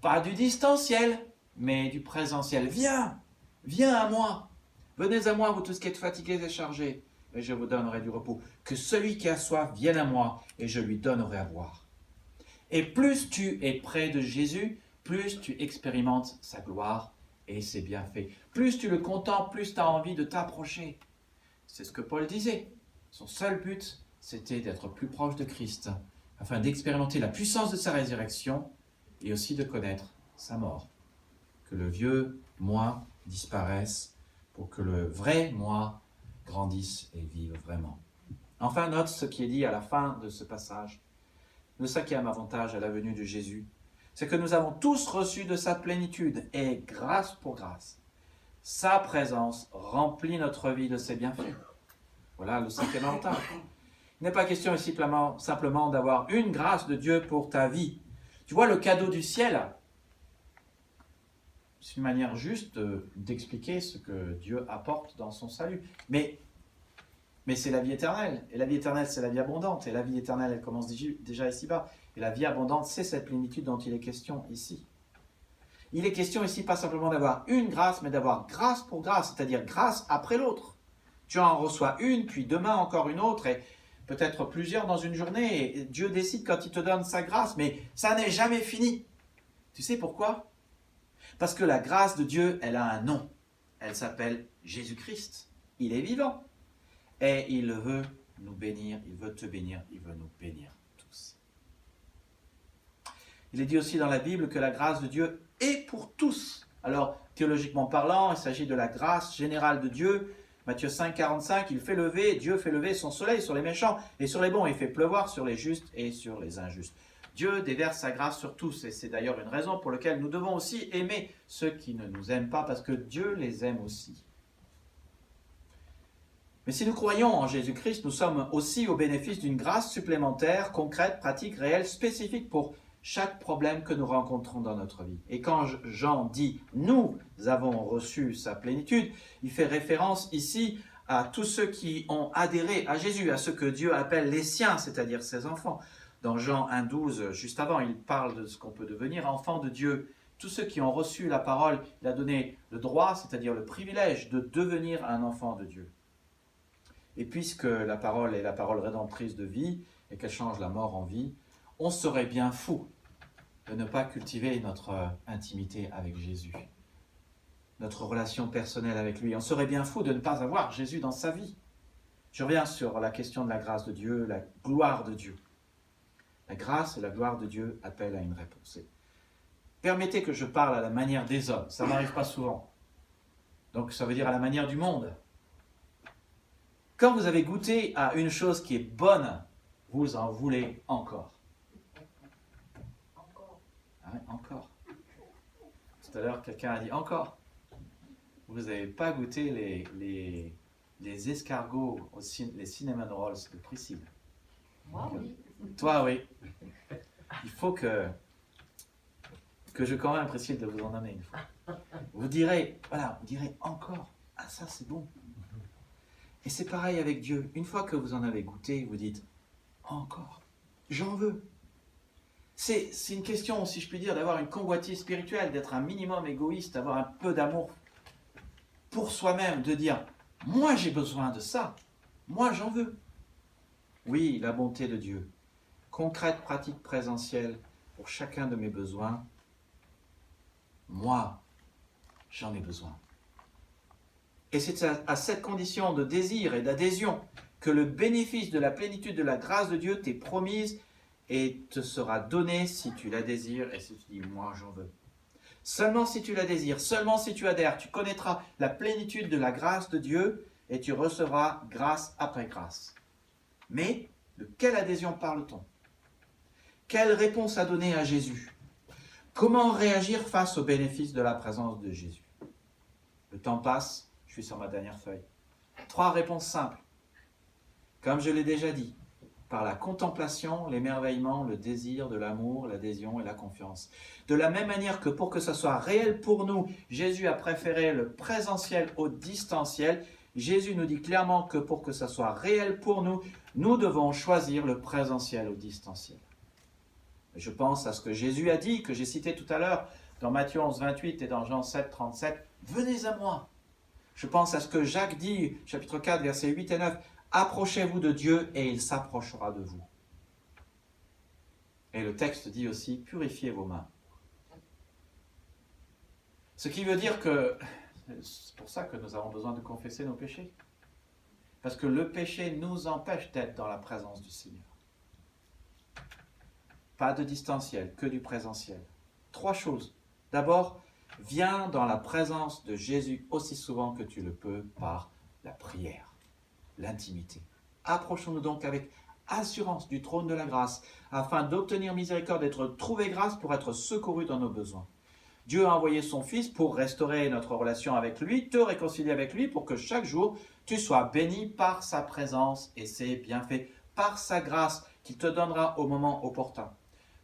pas du distanciel, mais du présentiel. Viens, viens à moi. Venez à moi, vous tous qui êtes fatigués et chargés, et je vous donnerai du repos. Que celui qui a soif vienne à moi, et je lui donnerai à boire. Et plus tu es près de Jésus, plus tu expérimentes sa gloire et ses bienfaits. Plus tu le contemples, plus tu as envie de t'approcher. C'est ce que Paul disait. Son seul but, c'était d'être plus proche de Christ, afin d'expérimenter la puissance de sa résurrection et aussi de connaître sa mort. Que le vieux moi disparaisse pour que le vrai moi grandisse et vive vraiment. Enfin, note ce qui est dit à la fin de ce passage. Le cinquième avantage à la venue de Jésus, c'est que nous avons tous reçu de sa plénitude et grâce pour grâce. Sa présence remplit notre vie de ses bienfaits. Voilà le cinquième avantage. Il n'est pas question ici simplement d'avoir une grâce de Dieu pour ta vie. Tu vois, le cadeau du ciel, c'est une manière juste d'expliquer ce que Dieu apporte dans son salut. Mais c'est la vie éternelle. Et la vie éternelle, c'est la vie abondante. Et la vie éternelle, elle commence déjà ici-bas. Et la vie abondante, c'est cette plénitude dont il est question ici. Il est question ici pas simplement d'avoir une grâce, mais d'avoir grâce pour grâce, c'est-à-dire grâce après l'autre. Tu en reçois une, puis demain encore une autre, et peut-être plusieurs dans une journée. Et Dieu décide quand il te donne sa grâce, mais ça n'est jamais fini. Tu sais pourquoi? Parce que la grâce de Dieu, elle a un nom. Elle s'appelle Jésus-Christ. Il est vivant. Et il veut nous bénir, il veut te bénir, il veut nous bénir tous. Il est dit aussi dans la Bible que la grâce de Dieu est pour tous. Alors, théologiquement parlant, il s'agit de la grâce générale de Dieu. Matthieu 5, 45, Dieu fait lever son soleil sur les méchants et sur les bons, et fait pleuvoir sur les justes et sur les injustes. Dieu déverse sa grâce sur tous, et c'est d'ailleurs une raison pour laquelle nous devons aussi aimer ceux qui ne nous aiment pas, parce que Dieu les aime aussi. Mais si nous croyons en Jésus-Christ, nous sommes aussi au bénéfice d'une grâce supplémentaire, concrète, pratique, réelle, spécifique pour chaque problème que nous rencontrons dans notre vie. Et quand Jean dit « nous avons reçu sa plénitude », il fait référence ici à tous ceux qui ont adhéré à Jésus, à ceux que Dieu appelle les siens, c'est-à-dire ses enfants. Dans Jean 1,12, juste avant, il parle de ce qu'on peut devenir enfant de Dieu. Tous ceux qui ont reçu la parole, il a donné le droit, c'est-à-dire le privilège de devenir un enfant de Dieu. Et puisque la parole est la parole rédemptrice de vie et qu'elle change la mort en vie, on serait bien fou de ne pas cultiver notre intimité avec Jésus, notre relation personnelle avec lui. On serait bien fou de ne pas avoir Jésus dans sa vie. Je reviens sur la question de la grâce de Dieu, la gloire de Dieu. La grâce et la gloire de Dieu appellent à une réponse. Permettez que je parle à la manière des hommes, ça n'arrive pas souvent. Donc ça veut dire à la manière du monde. Quand vous avez goûté à une chose qui est bonne, vous en voulez encore. Ah ouais, encore. Tout à l'heure, quelqu'un a dit encore. Vous n'avez pas goûté les escargots, les cinnamon rolls de Priscille. Moi, oui. Toi, oui. Il faut que je convainque Priscille de vous en amener une fois. Vous direz, voilà, vous direz encore. Ah, ça c'est bon. Et c'est pareil avec Dieu. Une fois que vous en avez goûté, vous dites encore. J'en veux. C'est une question, si je puis dire, d'avoir une convoitise spirituelle, d'être un minimum égoïste, d'avoir un peu d'amour pour soi-même, de dire moi j'ai besoin de ça, moi j'en veux. Oui, la bonté de Dieu. Concrète, pratique, présentielle pour chacun de mes besoins. Moi, j'en ai besoin. Et c'est à cette condition de désir et d'adhésion que le bénéfice de la plénitude de la grâce de Dieu t'est promise et te sera donné si tu la désires et si tu dis « moi j'en veux ». Seulement si tu la désires, seulement si tu adhères, tu connaîtras la plénitude de la grâce de Dieu et tu recevras grâce après grâce. Mais de quelle adhésion parle-t-on? Quelle réponse à donner à Jésus? Comment réagir face au bénéfice de la présence de Jésus? Le temps passe, je suis sur ma dernière feuille. 3 réponses simples. Comme je l'ai déjà dit, par la contemplation, l'émerveillement, le désir de l'amour, l'adhésion et la confiance. De la même manière que pour que ça soit réel pour nous, Jésus a préféré le présentiel au distanciel, Jésus nous dit clairement que pour que ça soit réel pour nous, nous devons choisir le présentiel au distanciel. Je pense à ce que Jésus a dit, que j'ai cité tout à l'heure, dans Matthieu 11, 28 et dans Jean 7, 37, « Venez à moi ». Je pense à ce que Jacques dit, chapitre 4, versets 8 et 9, « Approchez-vous de Dieu et il s'approchera de vous ». Et le texte dit aussi, « Purifiez vos mains ». Ce qui veut dire que, c'est pour ça que nous avons besoin de confesser nos péchés. Parce que le péché nous empêche d'être dans la présence du Seigneur. Pas de distanciel, que du présentiel. 3 choses. D'abord, viens dans la présence de Jésus aussi souvent que tu le peux par la prière, l'intimité. Approchons-nous donc avec assurance du trône de la grâce, afin d'obtenir miséricorde, d'être trouvé grâce pour être secouru dans nos besoins. Dieu a envoyé son Fils pour restaurer notre relation avec lui, te réconcilier avec lui, pour que chaque jour tu sois béni par sa présence et ses bienfaits, par sa grâce qu'il te donnera au moment opportun.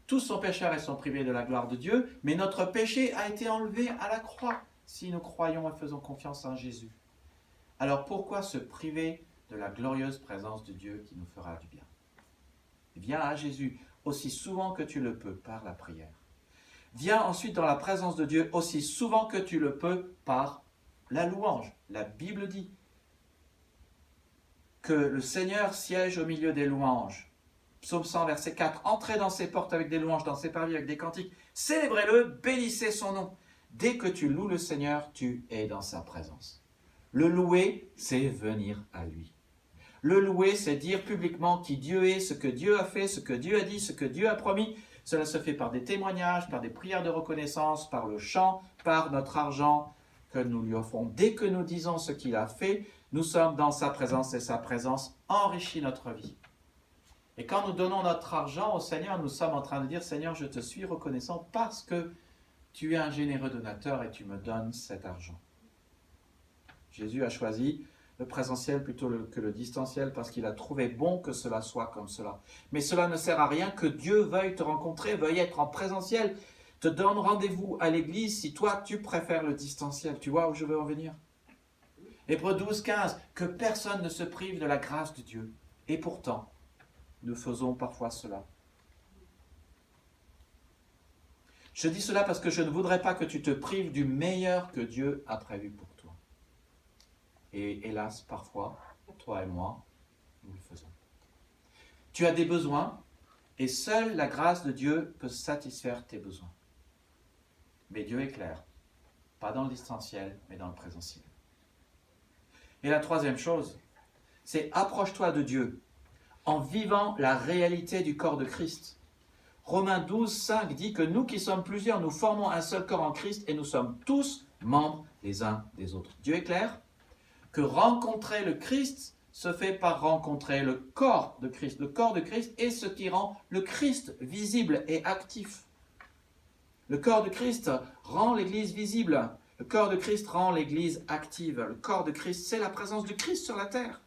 Tous sont pécheurs et sont privés de la gloire de Dieu, mais notre péché a été enlevé à la croix si nous croyons et faisons confiance en Jésus. Alors pourquoi se priver de la glorieuse présence de Dieu qui nous fera du bien? Viens à Jésus aussi souvent que tu le peux par la prière. Viens ensuite dans la présence de Dieu aussi souvent que tu le peux par la louange. La Bible dit que le Seigneur siège au milieu des louanges. Psaume 100, verset 4. Entrez dans ses portes avec des louanges, dans ses parvis avec des cantiques. Célébrez-le, bénissez son nom. Dès que tu loues le Seigneur, tu es dans sa présence. Le louer, c'est venir à lui. Le louer, c'est dire publiquement qui Dieu est, ce que Dieu a fait, ce que Dieu a dit, ce que Dieu a promis. Cela se fait par des témoignages, par des prières de reconnaissance, par le chant, par notre argent que nous lui offrons. Dès que nous disons ce qu'il a fait, nous sommes dans sa présence et sa présence enrichit notre vie. Et quand nous donnons notre argent au Seigneur, nous sommes en train de dire « Seigneur, je te suis reconnaissant parce que tu es un généreux donateur et tu me donnes cet argent. » Jésus a choisi le présentiel plutôt que le distanciel parce qu'il a trouvé bon que cela soit comme cela. Mais cela ne sert à rien que Dieu veuille te rencontrer, veuille être en présentiel, te donne rendez-vous à l'église si toi tu préfères le distanciel. Tu vois où je veux en venir? Hébreux 12, 15, que personne ne se prive de la grâce de Dieu. Et pourtant, nous faisons parfois cela. Je dis cela parce que je ne voudrais pas que tu te prives du meilleur que Dieu a prévu pour toi. Et hélas, parfois, toi et moi, nous le faisons. Tu as des besoins et seule la grâce de Dieu peut satisfaire tes besoins. Mais Dieu est clair, pas dans le distanciel, mais dans le présentiel. Et la troisième chose, c'est approche-toi de Dieu en vivant la réalité du corps de Christ. Romains 12, 5 dit que nous qui sommes plusieurs, nous formons un seul corps en Christ et nous sommes tous membres les uns des autres. Dieu est clair que rencontrer le Christ se fait par rencontrer le corps de Christ. Le corps de Christ est ce qui rend le Christ visible et actif. Le corps de Christ rend l'Église visible. Le corps de Christ rend l'Église active. Le corps de Christ, c'est la présence du Christ sur la terre.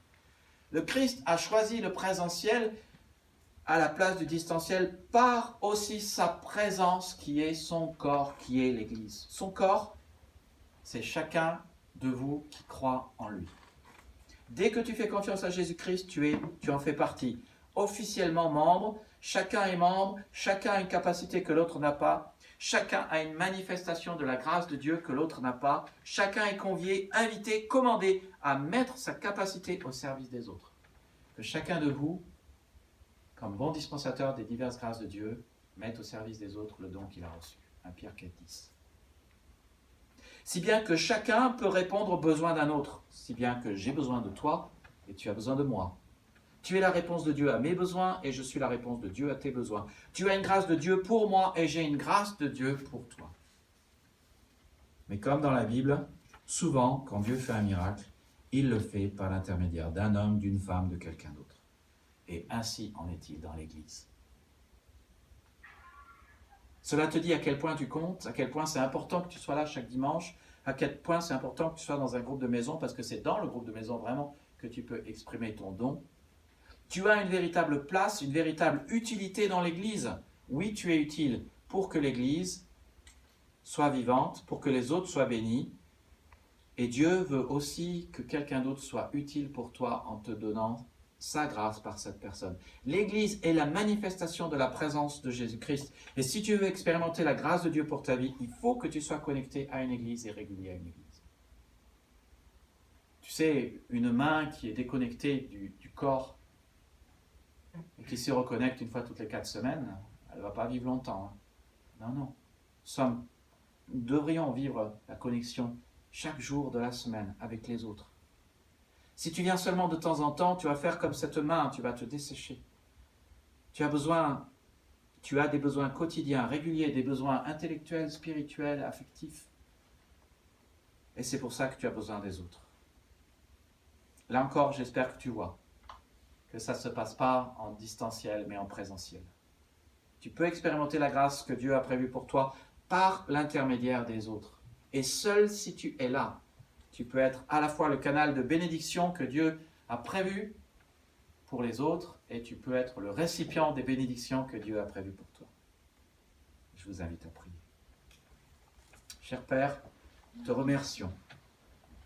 Le Christ a choisi le présentiel à la place du distanciel par aussi sa présence qui est son corps, qui est l'Église. Son corps, c'est chacun de vous qui croit en lui. Dès que tu fais confiance à Jésus-Christ, tu en fais partie. Officiellement membre, chacun est membre, chacun a une capacité que l'autre n'a pas, chacun a une manifestation de la grâce de Dieu que l'autre n'a pas, chacun est convié, invité, commandé à mettre sa capacité au service des autres. Que chacun de vous, comme bon dispensateur des diverses grâces de Dieu, mette au service des autres le don qu'il a reçu. 1 Pierre 4,10. Si bien que chacun peut répondre aux besoins d'un autre, si bien que j'ai besoin de toi et tu as besoin de moi. Tu es la réponse de Dieu à mes besoins et je suis la réponse de Dieu à tes besoins. Tu as une grâce de Dieu pour moi et j'ai une grâce de Dieu pour toi. Mais comme dans la Bible, souvent, quand Dieu fait un miracle, il le fait par l'intermédiaire d'un homme, d'une femme, de quelqu'un d'autre. Et ainsi en est-il dans l'Église. Cela te dit à quel point tu comptes, à quel point c'est important que tu sois là chaque dimanche, à quel point c'est important que tu sois dans un groupe de maison, parce que c'est dans le groupe de maison vraiment que tu peux exprimer ton don. Tu as une véritable place, une véritable utilité dans l'Église. Oui, tu es utile pour que l'Église soit vivante, pour que les autres soient bénis. Et Dieu veut aussi que quelqu'un d'autre soit utile pour toi en te donnant sa grâce par cette personne. L'Église est la manifestation de la présence de Jésus-Christ. Et si tu veux expérimenter la grâce de Dieu pour ta vie, il faut que tu sois connecté à une Église et régulier à une Église. Tu sais, une main qui est déconnectée du corps et qui se reconnecte une fois toutes les 4 semaines, elle ne va pas vivre longtemps. Non, non. Nous devrions vivre la connexion chaque jour de la semaine avec les autres. Si tu viens seulement de temps en temps, tu vas faire comme cette main, tu vas te dessécher. Tu as des besoins quotidiens, réguliers, des besoins intellectuels, spirituels, affectifs. Et c'est pour ça que tu as besoin des autres. Là encore, j'espère que tu vois que ça ne se passe pas en distanciel, mais en présentiel. Tu peux expérimenter la grâce que Dieu a prévue pour toi par l'intermédiaire des autres. Et seul si tu es là, tu peux être à la fois le canal de bénédiction que Dieu a prévu pour les autres et tu peux être le récipient des bénédictions que Dieu a prévues pour toi. Je vous invite à prier. Cher Père, nous te remercions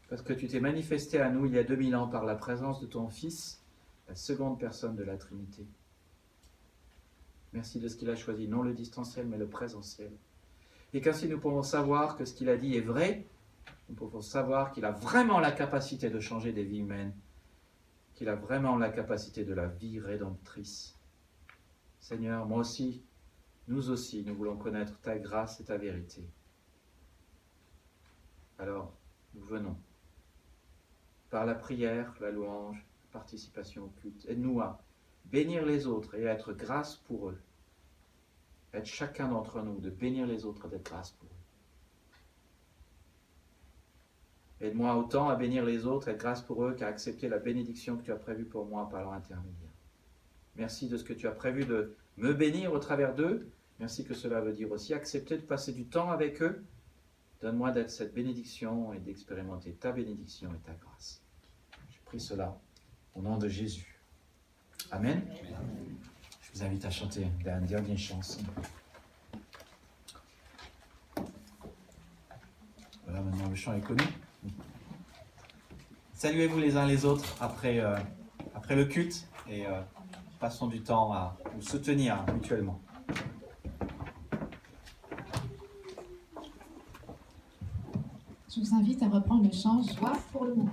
parce que tu t'es manifesté à nous il y a 2000 ans par la présence de ton Fils, la seconde personne de la Trinité. Merci de ce qu'il a choisi, non le distanciel mais le présentiel. Et qu'ainsi nous pouvons savoir que ce qu'il a dit est vrai. Nous pouvons savoir qu'il a vraiment la capacité de changer des vies humaines, qu'il a vraiment la capacité de la vie rédemptrice. Seigneur, moi aussi, nous aussi, nous voulons connaître ta grâce et ta vérité. Alors, nous venons, par la prière, la louange, la participation au culte, aide-nous à bénir les autres et à être grâce pour eux. Aide chacun d'entre nous de bénir les autres, d'être grâce pour eux. Aide-moi autant à bénir les autres, être grâce pour eux, qu'à accepter la bénédiction que tu as prévue pour moi par leur intermédiaire. Merci de ce que tu as prévu de me bénir au travers d'eux. Merci que cela veut dire aussi accepter de passer du temps avec eux. Donne-moi d'être cette bénédiction et d'expérimenter ta bénédiction et ta grâce. Je prie cela au nom de Jésus. Amen. Je vous invite à chanter la dernière chanson. Voilà, maintenant le chant est connu. Saluez-vous les uns les autres après le culte et passons du temps à nous soutenir mutuellement. Je vous invite à reprendre le chant Joie pour le monde.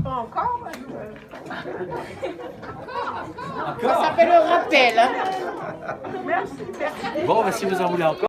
Encore. Ça s'appelle le rappel. Hein. Bon, si vous en voulez encore.